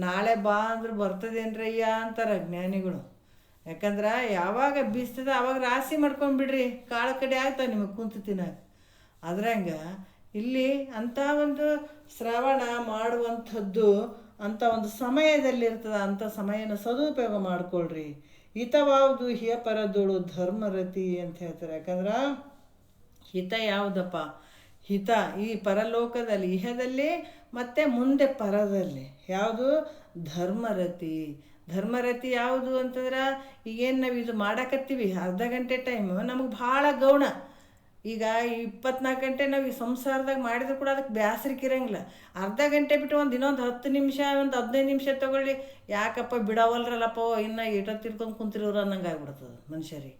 ನಾಳೆ ಬಾ ಅಂದ್ರೆ ಬರ್ತದೇನ್ರಯ್ಯ ಅಂತಾರೆ ಜ್ಞಾನಿಗಳು. ಯಾಕಂದ್ರೆ ಯಾವಾಗ ಬೀಸ್ತದೆ ಆವಾಗ ರಾಶಿ ಮಾಡ್ಕೊಂಡ್ಬಿಡ್ರಿ, ಕಾಳು ಕಡೆ ಆಗ್ತವೆ ನಿಮಗೆ ಕುಂತು ತಿನ್ನೋಕೆ. ಅದ್ರಂಗೆ ಇಲ್ಲಿ ಅಂಥ ಒಂದು ಶ್ರವಣ ಮಾಡುವಂಥದ್ದು ಅಂಥ ಒಂದು ಸಮಯದಲ್ಲಿರ್ತದೆ. ಅಂಥ ಸಮಯನ ಸದುಪಯೋಗ ಮಾಡಿಕೊಳ್ರಿ. ಹಿತವಾವುದು ಹಿಯ ಪರದೋಳು ಧರ್ಮರತಿ ಅಂತ ಹೇಳ್ತಾರೆ. ಯಾಕಂದ್ರೆ ಹಿತ ಯಾವುದಪ್ಪ, ಹಿತ ಈ ಪರಲೋಕದಲ್ಲಿ ಇಹದಲ್ಲಿ ಮತ್ತು ಮುಂದೆ ಪರದಲ್ಲಿ ಯಾವುದು ಧರ್ಮರತಿ ಯಾವುದು ಅಂತಂದ್ರೆ ಈಗೇನು ನಾವು ಇದು ಮಾಡಕತ್ತೀವಿ ಅರ್ಧ ಗಂಟೆ ಟೈಮು ನಮಗೆ ಭಾಳ ಗೌಣ. ಈಗ 24 ಗಂಟೆ ನಾವು ಈ ಸಂಸಾರದಾಗ ಮಾಡಿದ್ರು ಕೂಡ ಅದಕ್ಕೆ ಬೇಸರಿಕೆ ಇರೋಂಗಿಲ್ಲ. ಅರ್ಧ ಗಂಟೆ ಬಿಟ್ಟು ಇನ್ನೊಂದು 10 ನಿಮಿಷ, ಒಂದು 15 ನಿಮಿಷ ತೊಗೊಳ್ಳಿ, ಯಾಕಪ್ಪ ಬಿಡವಲ್ರಲ್ಲಪ್ಪ ಇನ್ನೂ ಇಟೊತ್ತು ತಿರ್ಕೊಂಡು ಕುಂತಿರೋರು ಅನ್ನಂಗೆ ಆಗ್ಬಿಡ್ತದೆ ಮನುಷ್ಯರಿಗೆ.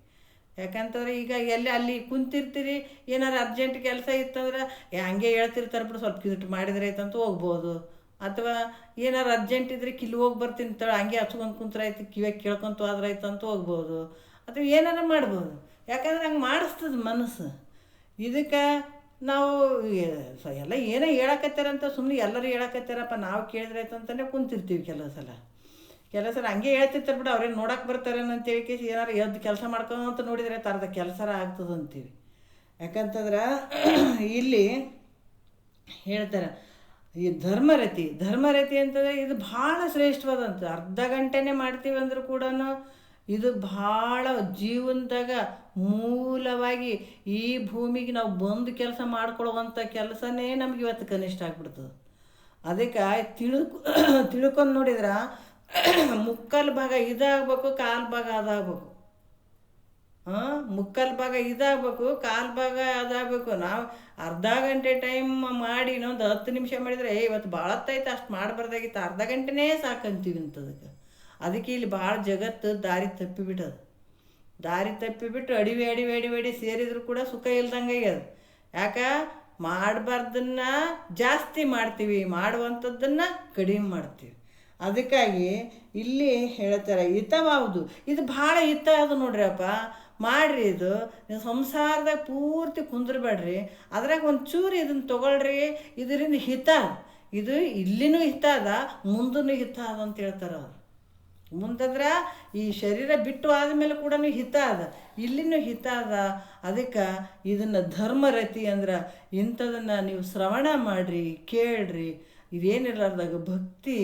ಯಾಕಂತಂದ್ರೆ ಈಗ ಅಲ್ಲಿ ಕುಂತಿರ್ತೀರಿ, ಏನಾರು ಅರ್ಜೆಂಟ್ ಕೆಲಸ ಇತ್ತಂದ್ರೆ ಹಂಗೆ ಹೇಳ್ತಿರ್ತಾರೆ ಬಿಡು ಸ್ವಲ್ಪ ಕಿವಿಟ್ಟು ಮಾಡಿದ್ರೆ ಆಯ್ತಂತ ಹೋಗ್ಬೋದು. ಅಥವಾ ಏನಾರು ಅರ್ಜೆಂಟ್ ಇದ್ರೆ ಕಿಲ್ಲಿ ಹೋಗಿ ಬರ್ತೀನಿ ತಳ ಹಂಗೆ ಹಚ್ಕೊಂಡು ಕುಂತ್ರಾಯ್ತು, ಕಿವಿಯಾಗ ಕೇಳ್ಕೊಂತ ಹೋದ್ರಾಯ್ತು ಅಂತ ಹೋಗ್ಬೋದು. ಅಥವಾ ಏನಾರು ಮಾಡ್ಬೋದು. ಯಾಕಂದ್ರೆ ಹಂಗೆ ಮಾಡಿಸ್ತದೆ ಮನಸ್ಸು. ಇದಕ್ಕೆ ನಾವು ಎಲ್ಲ ಏನೋ ಹೇಳಕತ್ತಾರಂತ ಸುಮ್ಮನೆ ಎಲ್ಲರೂ ಹೇಳಕತ್ತಾರಪ್ಪ ನಾವು ಕೇಳಿದ್ರೆ ಆಯ್ತು ಅಂತಲೇ ಕುಂತಿರ್ತೀವಿ. ಕೆಲವು ಸಲ ಹಂಗೆ ಹೇಳ್ತಿರ್ತಾರೆ ಬಿಡು, ಅವ್ರೇನು ನೋಡಕ್ಕೆ ಬರ್ತಾರೇನೋ ಅಂತೇಳಿ ಕೇಸಿ ಏನಾರು ಎದ್ದು ಕೆಲಸ ಮಾಡ್ಕೊಂತ ನೋಡಿದರೆ ತರದ ಕೆಲಸ ಆಗ್ತದಂತೀವಿ. ಯಾಕಂತಂದ್ರೆ ಇಲ್ಲಿ ಹೇಳ್ತಾರೆ ಈ ಧರ್ಮರತಿ ಅಂತಂದರೆ ಇದು ಭಾಳ ಶ್ರೇಷ್ಠವಾದಂಥ. ಅರ್ಧ ಗಂಟೆನೇ ಮಾಡ್ತೀವಿ ಅಂದರೂ ಕೂಡ ಇದು ಭಾಳ ಜೀವನದಾಗ ಮೂಲವಾಗಿ ಈ ಭೂಮಿಗೆ ನಾವು ಬಂದು ಕೆಲಸ ಮಾಡ್ಕೊಳ್ಳುವಂಥ ಕೆಲಸನೇ ನಮ್ಗೆ ಇವತ್ತು ಕನಿಷ್ಠ ಆಗ್ಬಿಡ್ತದೆ. ಅದಕ್ಕೆ ತಿಳ್ಕೊಂಡು ನೋಡಿದ್ರೆ ಮುಕ್ಕಾಲು ಭಾಗ ಇದಾಗಬೇಕು, ಕಾಲು ಭಾಗ ಅದಾಗಬೇಕು. ಮುಕ್ಕಾಲು ಭಾಗ ಇದಾಗಬೇಕು, ಕಾಲು ಭಾಗ ಅದಾಗಬೇಕು. ನಾವು ಅರ್ಧ ಗಂಟೆ ಟೈಮ್ ಮಾಡಿ ಇನ್ನೊಂದು 10 ನಿಮಿಷ ಮಾಡಿದರೆ ಇವತ್ತು ಭಾಳ ಹೊತ್ತಾಯ್ತು ಅಷ್ಟು ಮಾಡಬಾರ್ದಾಗಿತ್ತು, ಅರ್ಧ ಗಂಟೆನೇ ಸಾಕಂತೀವಿ ಅಂತದಕ್ಕೆ. ಅದಕ್ಕೆ ಇಲ್ಲಿ ಭಾಳ ಜಗತ್ತು ದಾರಿ ತಪ್ಪಿಬಿಟ್ಟು ಅಡಿವೆ ಸೇರಿದ್ರು ಕೂಡ ಸುಖ ಇಲ್ದಂಗೆ ಆಗ್ಯದ. ಯಾಕೆ ಮಾಡಬಾರ್ದನ್ನ ಜಾಸ್ತಿ ಮಾಡ್ತೀವಿ, ಮಾಡುವಂಥದ್ದನ್ನು ಕಡಿಮೆ ಮಾಡ್ತೀವಿ. ಅದಕ್ಕಾಗಿ ಇಲ್ಲಿ ಹೇಳ್ತಾರೆ ಹಿತವಾವುದು, ಇದು ಭಾಳ ಹಿತ ಅದು ನೋಡ್ರಿ ಅಪ್ಪ, ಮಾಡಿರಿ. ಇದು ನೀವು ಸಂಸಾರದಾಗ ಪೂರ್ತಿ ಕುಂದ್ರಬೇಡ್ರಿ, ಅದ್ರಾಗ ಒಂದು ಚೂರು ಇದನ್ನು ತೊಗೊಳ್ರಿ, ಇದರಿಂದ ಹಿತ, ಇದು ಇಲ್ಲಿನೂ ಹಿತ ಅದ ಮುಂದೂ ಹಿತ ಅದ ಅಂತ ಹೇಳ್ತಾರೆ ಅವರು. ಮುಂದಂದ್ರೆ ಈ ಶರೀರ ಬಿಟ್ಟು ಆದಮೇಲೆ ಕೂಡ ಹಿತ ಅದ, ಇಲ್ಲಿನೂ ಹಿತ ಅದ. ಅದಕ್ಕೆ ಇದನ್ನು ಧರ್ಮರತಿ ಅಂದ್ರೆ ಇಂಥದನ್ನು ನೀವು ಶ್ರವಣ ಮಾಡಿರಿ, ಕೇಳ್ರಿ. ಇದೇನಿರ್ಲಾರ್ದಾಗ ಭಕ್ತಿ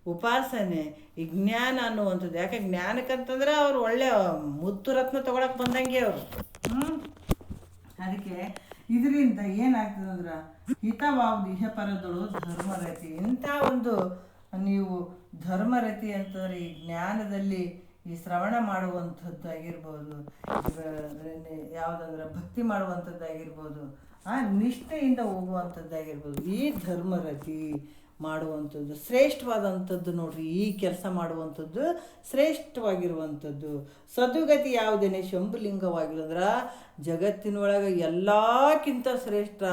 ಉಪಾಸನೆ, ಈ ಜ್ಞಾನ ಅನ್ನುವಂಥದ್ದು. ಯಾಕೆ ಜ್ಞಾನಕ್ಕಂತಂದ್ರೆ ಅವ್ರು ಒಳ್ಳೆ ಮುತ್ತು ರತ್ನ ತೊಗೊಳಕ್ಕೆ ಬಂದಂಗೆ ಅವರು. ಅದಕ್ಕೆ ಇದರಿಂದ ಏನಾಗ್ತದಂದ್ರೆ ಹಿತವಾವುದು ಇಹ ಪರದಳು ಧರ್ಮರತಿ. ಇಂಥ ಒಂದು ನೀವು ಧರ್ಮರತಿ ಅಂತಂದರೆ ಈ ಜ್ಞಾನದಲ್ಲಿ ಈ ಶ್ರವಣ ಮಾಡುವಂಥದ್ದಾಗಿರ್ಬೋದು, ಯಾವುದಂದ್ರೆ ಭಕ್ತಿ ಮಾಡುವಂಥದ್ದಾಗಿರ್ಬೋದು, ಆ ನಿಷ್ಠೆಯಿಂದ ಹೋಗುವಂಥದ್ದಾಗಿರ್ಬೋದು, ಈ ಧರ್ಮರತಿ ಮಾಡುವಂಥದ್ದು ಶ್ರೇಷ್ಠವಾದಂಥದ್ದು. ನೋಡ್ರಿ, ಈ ಕೆಲಸ ಮಾಡುವಂಥದ್ದು ಶ್ರೇಷ್ಠವಾಗಿರುವಂಥದ್ದು. ಸದುಗತಿ ಯಾವುದೇನೆ ಶಂಭುಲಿಂಗವಾಗಿರೋದ್ರ ಜಗತ್ತಿನೊಳಗೆ ಎಲ್ಲಕ್ಕಿಂತ ಶ್ರೇಷ್ಠ.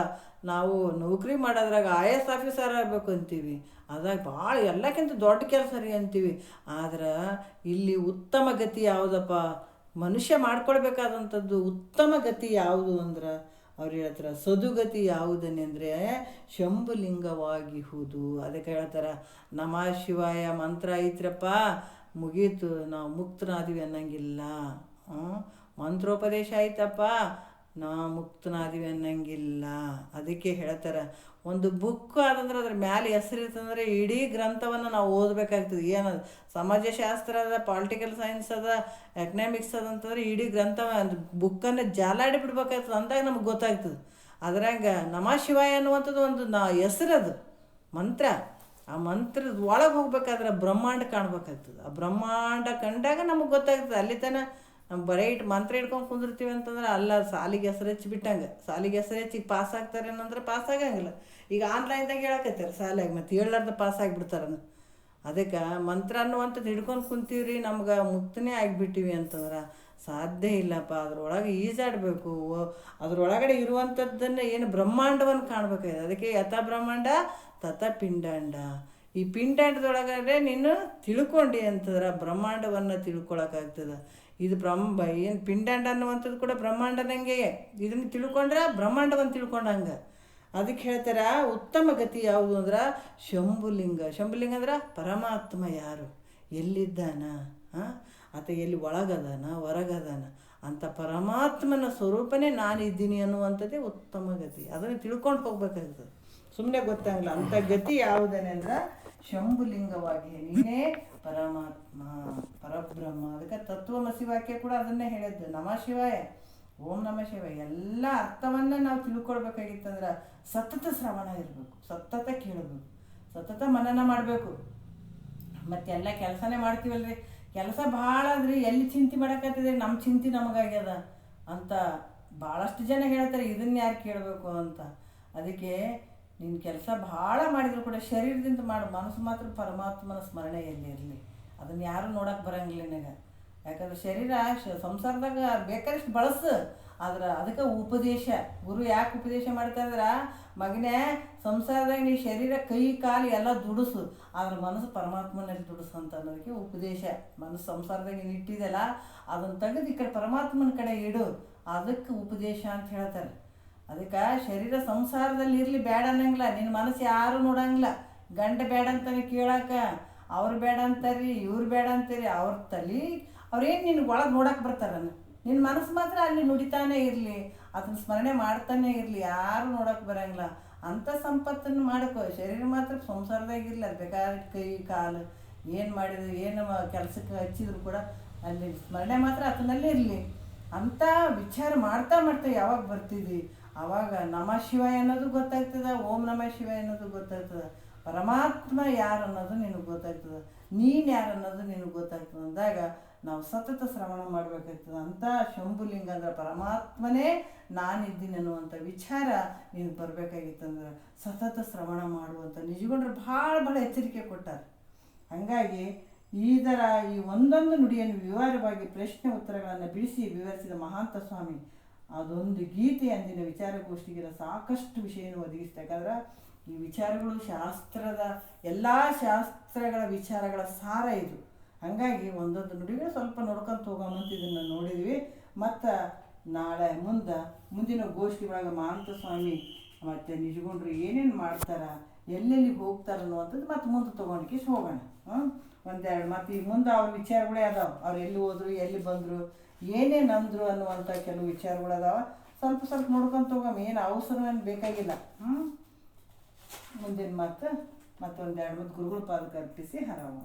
ನಾವು ನೌಕರಿ ಮಾಡೋದ್ರಾಗ IAS ಆಫೀಸರ್ ಆಗಬೇಕು ಅಂತೀವಿ, ಅದಾಗ ಭಾಳ ಎಲ್ಲಕ್ಕಿಂತ ದೊಡ್ಡ ಕೆಲಸ ರೀ ಅಂತೀವಿ. ಆದ್ರೆ ಇಲ್ಲಿ ಉತ್ತಮ ಗತಿ ಯಾವುದಪ್ಪ, ಮನುಷ್ಯ ಮಾಡ್ಕೊಳ್ಬೇಕಾದಂಥದ್ದು ಉತ್ತಮ ಗತಿ ಯಾವುದು ಅಂದ್ರೆ ಅವ್ರು ಹೇಳ್ತಾರೆ ಸದುಗತಿ ಯಾವುದನ್ನೇ ಅಂದರೆ ಶಂಭುಲಿಂಗವಾಗಿಹುದು. ಅದಕ್ಕೆ ಹೇಳ್ತಾರೆ ನಮಃ ಶಿವಾಯ ಮಂತ್ರ ಐತ್ರಪ್ಪ, ಮುಗೀತು, ನಾವು ಮುಕ್ತನಾದಿವಿ ಅನ್ನಂಗಿಲ್ಲ. ಮಂತ್ರೋಪದೇಶ ಆಯ್ತಪ್ಪ, ನಾ ಮುಕ್ತನಾದಿವಿ ಅನ್ನಂಗಿಲ್ಲ. ಅದಕ್ಕೆ ಹೇಳ್ತಾರೆ ಒಂದು ಬುಕ್ ಆದಂದ್ರೆ ಅದ್ರ ಮ್ಯಾಲೆ ಹೆಸರಿರ್ತಂದ್ರೆ ಇಡೀ ಗ್ರಂಥವನ್ನು ನಾವು ಓದಬೇಕಾಗ್ತದೆ. ಏನದು ಸಮಾಜಶಾಸ್ತ್ರ ಅದ, ಪೊಲಿಟಿಕಲ್ ಸೈನ್ಸ್ ಅದ, ಎಕನಾಮಿಕ್ಸ್ ಅದ ಅಂತಂದ್ರೆ ಇಡೀ ಗ್ರಂಥ ಬುಕ್ಕನ್ನು ಜಾಲಾಡಿ ಬಿಡ್ಬೇಕಾಗ್ತದೆ. ಅಂದಾಗ ನಮ್ಗೆ ಗೊತ್ತಾಗ್ತದೆ. ಅದ್ರಾಗ ನಮಃ ಶಿವಾಯ ಅನ್ನುವಂಥದ್ದು ಒಂದು ಹೆಸರದು ಮಂತ್ರ. ಆ ಮಂತ್ರದ ಒಳಗೆ ಹೋಗ್ಬೇಕಾದ್ರೆ ಬ್ರಹ್ಮಾಂಡ ಕಾಣ್ಬೇಕಾಗ್ತದೆ. ಆ ಬ್ರಹ್ಮಾಂಡ ಕಂಡಾಗ ನಮಗೆ ಗೊತ್ತಾಗ್ತದೆ. ಅಲ್ಲಿ ತನಕ ನಮ್ಮ ಬರೀ ಮಂತ್ರ ಹಿಡ್ಕೊಂಡು ಕುಂದಿರ್ತೀವಿ ಅಂತಂದ್ರೆ ಅಲ್ಲ, ಸಾಲಿಗೆ ಹೆಸರು ಹೆಚ್ಚಿ ಬಿಟ್ಟಂಗೆ. ಸಾಲಿಗೆ ಹೆಸರು ಹೆಚ್ಚಿಗೆ ಪಾಸ್ ಆಗ್ತಾರೇನಂದ್ರೆ ಪಾಸ್ ಆಗಂಗಿಲ್ಲ. ಈಗ ಆನ್ಲೈನ್ದಾಗ ಹೇಳಕತ್ತಾರೆ ಸಾಲಾಗಿ, ಮತ್ತು ಹೇಳಾರ್ದ ಪಾಸ್ ಆಗಿಬಿಡ್ತಾರ. ಅದಕ್ಕೆ ಮಂತ್ರ ಅನ್ನುವಂಥದ್ದು ಹಿಡ್ಕೊಂಡು ಕುಂತೀವ್ರಿ, ನಮ್ಗೆ ಮುಕ್ತನೇ ಆಗಿಬಿಟ್ಟಿವಿ ಅಂತಂದ್ರೆ ಸಾಧ್ಯ ಇಲ್ಲಪ್ಪ. ಅದ್ರೊಳಗೆ ಈಜಾಡಬೇಕು. ಅದ್ರೊಳಗಡೆ ಇರುವಂಥದ್ದನ್ನು ಏನು ಬ್ರಹ್ಮಾಂಡವನ್ನು ಕಾಣ್ಬೇಕಾಗಿದೆ. ಅದಕ್ಕೆ ಯಥ ಬ್ರಹ್ಮಾಂಡ ತಥ ಪಿಂಡಾಂಡ. ಈ ಪಿಂಡಾಂಡದೊಳಗಡೆ ನೀನು ತಿಳ್ಕೊಂಡು ಅಂತಂದ್ರೆ ಬ್ರಹ್ಮಾಂಡವನ್ನು ತಿಳ್ಕೊಳಕ್ಕಾಗ್ತದೆ. ಇದು ಏನು ಪಿಂಡಾಂಡ ಅನ್ನುವಂಥದ್ದು ಕೂಡ ಬ್ರಹ್ಮಾಂಡನಂಗೆ. ಇದನ್ನು ತಿಳ್ಕೊಂಡ್ರೆ ಬ್ರಹ್ಮಾಂಡವನ್ನು ತಿಳ್ಕೊಂಡಂಗೆ. ಅದಕ್ಕೆ ಹೇಳ್ತಾರೆ ಉತ್ತಮ ಗತಿ ಯಾವುದು ಅಂದ್ರೆ ಶಂಭುಲಿಂಗ. ಶಂಭುಲಿಂಗ ಅಂದ್ರೆ ಪರಮಾತ್ಮ ಯಾರು, ಎಲ್ಲಿದ್ದಾನ, ಆತ ಎಲ್ಲಿ ಒಳಗದಾನ ಹೊರಗದಾನ ಅಂತ ಪರಮಾತ್ಮನ ಸ್ವರೂಪನೇ ನಾನಿದ್ದೀನಿ ಅನ್ನುವಂಥದ್ದೇ ಉತ್ತಮ ಗತಿ. ಅದನ್ನು ತಿಳ್ಕೊಂಡು ಹೋಗ್ಬೇಕಾಗ್ತದೆ, ಸುಮ್ಮನೆ ಗೊತ್ತಾಗಲ್ಲ. ಅಂಥ ಗತಿ ಯಾವುದೇನೆ ಅಂದ್ರೆ ಶಂಭುಲಿಂಗವಾಗಿ ನೀನೇ ಪರಮಾತ್ಮ ಪರಬ್ರಹ್ಮ. ಅದಕ್ಕೆ ತತ್ವಮಸಿ ವಾಕ್ಯ ಕೂಡ ಅದನ್ನೇ ಹೇಳಿದ್ದು. ನಮಃ ಶಿವಾಯ, ಓಂ ನಮಃ ಶಿವಾಯ. ಎಲ್ಲ ಅರ್ಥವನ್ನು ನಾವು ತಿಳ್ಕೊಳ್ಬೇಕಾಗಿತ್ತಂದ್ರೆ ಸತತ ಶ್ರವಣ ಇರಬೇಕು, ಸತತ ಕೇಳಬೇಕು, ಸತತ ಮನನ ಮಾಡಬೇಕು. ಮತ್ತೆಲ್ಲ ಕೆಲಸನೇ ಮಾಡ್ತೀವಲ್ರಿ, ಕೆಲಸ ಭಾಳ ಅದ್ರಿ, ಎಲ್ಲಿ ಚಿಂತೆ ಮಾಡೋಕ್ಕತ್ತಿದೆ, ನಮ್ಮ ಚಿಂತೆ ನಮಗಾಗ್ಯದ ಅಂತ ಭಾಳಷ್ಟು ಜನ ಹೇಳ್ತಾರೆ. ಇದನ್ನ ಯಾರು ಕೇಳಬೇಕು ಅಂತ. ಅದಕ್ಕೆ ನಿನ್ನ ಕೆಲಸ ಭಾಳ ಮಾಡಿದ್ರು ಕೂಡ ಶರೀರದಿಂದ ಮಾಡು, ಮನಸ್ಸು ಮಾತ್ರ ಪರಮಾತ್ಮನ ಸ್ಮರಣೆಯಲ್ಲಿ ಇರಲಿ. ಅದನ್ನು ಯಾರೂ ನೋಡೋಕೆ ಬರೋಂಗಿಲ್ಲ ನಿನಗೆ. ಯಾಕಂದ್ರೆ ಶರೀರ ಸಂಸಾರದಾಗ ಬೇಕಾದಷ್ಟು ಬಳಸು. ಆದ್ರೆ ಅದಕ್ಕೆ ಉಪದೇಶ, ಗುರು ಯಾಕೆ ಉಪದೇಶ ಮಾಡ್ತಾರಂದ್ರೆ ಮಗನೇ ಸಂಸಾರದಾಗ ನೀ ಶರೀರ ಕೈ ಕಾಲು ಎಲ್ಲ ದುಡಿಸು, ಆದ್ರೆ ಮನಸ್ಸು ಪರಮಾತ್ಮನಲ್ಲಿ ದುಡಿಸು ಅಂತ ಅನ್ನೋದಕ್ಕೆ ಉಪದೇಶ. ಮನಸ್ಸು ಸಂಸಾರದಾಗ ನೀನು ಇಟ್ಟಿದೆಲ್ಲ ಅದನ್ನು ತೆಗೆದು ಈ ಕಡೆ ಪರಮಾತ್ಮನ ಕಡೆ ಇಡು, ಅದಕ್ಕೆ ಉಪದೇಶ ಅಂತ ಹೇಳ್ತಾರೆ. ಅದಕ್ಕೆ ಶರೀರ ಸಂಸಾರದಲ್ಲಿ ಇರಲಿ ಬೇಡ ಅನ್ನಂಗಿಲ್ಲ. ನಿನ್ನ ಮನಸ್ಸು ಯಾರೂ ನೋಡಂಗಿಲ್ಲ. ಗಂಡ ಬೇಡ ಅಂತಾನೆ ಕೇಳಕ್ಕೆ, ಅವ್ರು ಬೇಡ ಅಂತಾರ್ರಿ, ಇವ್ರು ಬೇಡ ಅಂತೀರಿ, ಅವ್ರ ತಲೆ ಅವ್ರೇನು ನಿನ್ಗೆ ಒಳಗೆ ನೋಡಕ್ಕೆ ಬರ್ತಾರ. ನಿನ್ನ ಮನಸ್ಸು ಮಾತ್ರ ಅಲ್ಲಿ ನುಡಿತಾನೆ ಇರಲಿ, ಅದನ್ನ ಸ್ಮರಣೆ ಮಾಡ್ತಾನೆ ಇರಲಿ, ಯಾರು ನೋಡೋಕೆ ಬರೋಂಗಿಲ್ಲ. ಅಂಥ ಸಂಪತ್ತನ್ನು ಮಾಡ್ಕೋ. ಶರೀರ ಮಾತ್ರ ಸಂಸಾರದಾಗಿರಲಿ, ಅದು ಬೇಕಾದ ಕೈ ಕಾಲು ಏನು ಮಾಡಿದ್ರು, ಏನು ಕೆಲಸಕ್ಕೆ ಹಚ್ಚಿದ್ರು ಕೂಡ ಅಲ್ಲಿ ಸ್ಮರಣೆ ಮಾತ್ರ ಅದನ್ನಲ್ಲೇ ಇರಲಿ ಅಂತ ವಿಚಾರ ಮಾಡ್ತಾ ಮಾಡ್ತಾ ಯಾವಾಗ ಬರ್ತಿದ್ವಿ ಆವಾಗ ನಮಃ ಶಿವಾಯ ಅನ್ನೋದು ಗೊತ್ತಾಗ್ತದೆ, ಓಂ ನಮಃ ಶಿವಾಯ ಅನ್ನೋದು ಗೊತ್ತಾಗ್ತದೆ. ಪರಮಾತ್ಮ ಯಾರು ಅನ್ನೋದು ನಿನಗೆ ಗೊತ್ತಾಗ್ತದೆ, ನೀನು ಯಾರು ಅನ್ನೋದು ನಿನಗೆ ಗೊತ್ತಾಗ್ತದೆ. ಅಂದಾಗ ನಾವು ಸತತ ಶ್ರವಣ ಮಾಡಬೇಕಾಗ್ತದೆ. ಅಂಥ ಶಂಭುಲಿಂಗ ಅಂದ್ರೆ ಪರಮಾತ್ಮನೇ ನಾನಿದ್ದೀನಿ ಅನ್ನುವಂಥ ವಿಚಾರ ನೀನು ಬರಬೇಕಾಗಿತ್ತಂದ್ರೆ ಸತತ ಶ್ರವಣ ಮಾಡುವಂಥ ನಿಜಗೊಂಡ್ರೆ ಭಾಳ ಎಚ್ಚರಿಕೆ ಕೊಟ್ಟಾರೆ. ಹಾಗಾಗಿ ಇದರ ಈ ಒಂದೊಂದು ನುಡಿಯನ್ನು ವಿವರವಾಗಿ ಪ್ರಶ್ನೆ ಉತ್ತರಗಳನ್ನು ಬಿಡಿಸಿ ವಿವರಿಸಿದ ಮಹಾಂತ ಸ್ವಾಮಿ ಅದೊಂದು ಗೀತೆ ಅಂದಿನ ವಿಚಾರಗೋಷ್ಠಿಗೆ ಸಾಕಷ್ಟು ವಿಷಯವನ್ನು ಒದಗಿಸ್ತಾ. ಯಾಕಂದ್ರೆ ಈ ವಿಚಾರಗಳು ಶಾಸ್ತ್ರದ ಎಲ್ಲ ಶಾಸ್ತ್ರಗಳ ವಿಚಾರಗಳ ಸಾರ ಇದು. ಹಾಗಾಗಿ ಒಂದೊಂದು ನುಡಿಗಳು ಸ್ವಲ್ಪ ನೋಡ್ಕೊಂತ ಹೋಗೋಮಂತ ಇದನ್ನು ನೋಡಿದ್ವಿ. ಮತ್ತು ನಾಳೆ ಮುಂದಿನ ಗೋಷ್ಠಿ ಒಳಗೆ ಮಹಾಂತ ಸ್ವಾಮಿ ಮತ್ತು ನಿಜಗೊಂಡ್ರು ಏನೇನು ಮಾಡ್ತಾರೆ, ಎಲ್ಲೆಲ್ಲಿ ಹೋಗ್ತಾರೆ ಅನ್ನುವಂಥದ್ದು ಮತ್ತು ಮುಂದೆ ತೊಗೊಂಡ್ಕಿಸ್ ಹೋಗೋಣ. ಒಂದೆರಡು ಮತ್ತು ಈಗ ಮುಂದೆ ಅವ್ರ ವಿಚಾರಗಳೇ ಅದಾವೆ. ಅವ್ರು ಎಲ್ಲಿ ಹೋದ್ರು, ಎಲ್ಲಿ ಬಂದರು, ಏನೇನು ಅಂದರು ಅನ್ನುವಂಥ ಕೆಲವು ವಿಚಾರಗಳು ಅದಾವೆ. ಸ್ವಲ್ಪ ನೋಡ್ಕೊಂತ ಹೋಗಮ್ಮ, ಏನು ಅವಸರ ಬೇಕಾಗಿಲ್ಲ. ಮುಂದಿನ ಮಾತು ಮತ್ತೊಂದು ಎರಡು ಮೂರು ಗುರುಗಳ ಪಾದಕ್ಕೆ ಅರ್ಪಿಸಿ ಹರವು.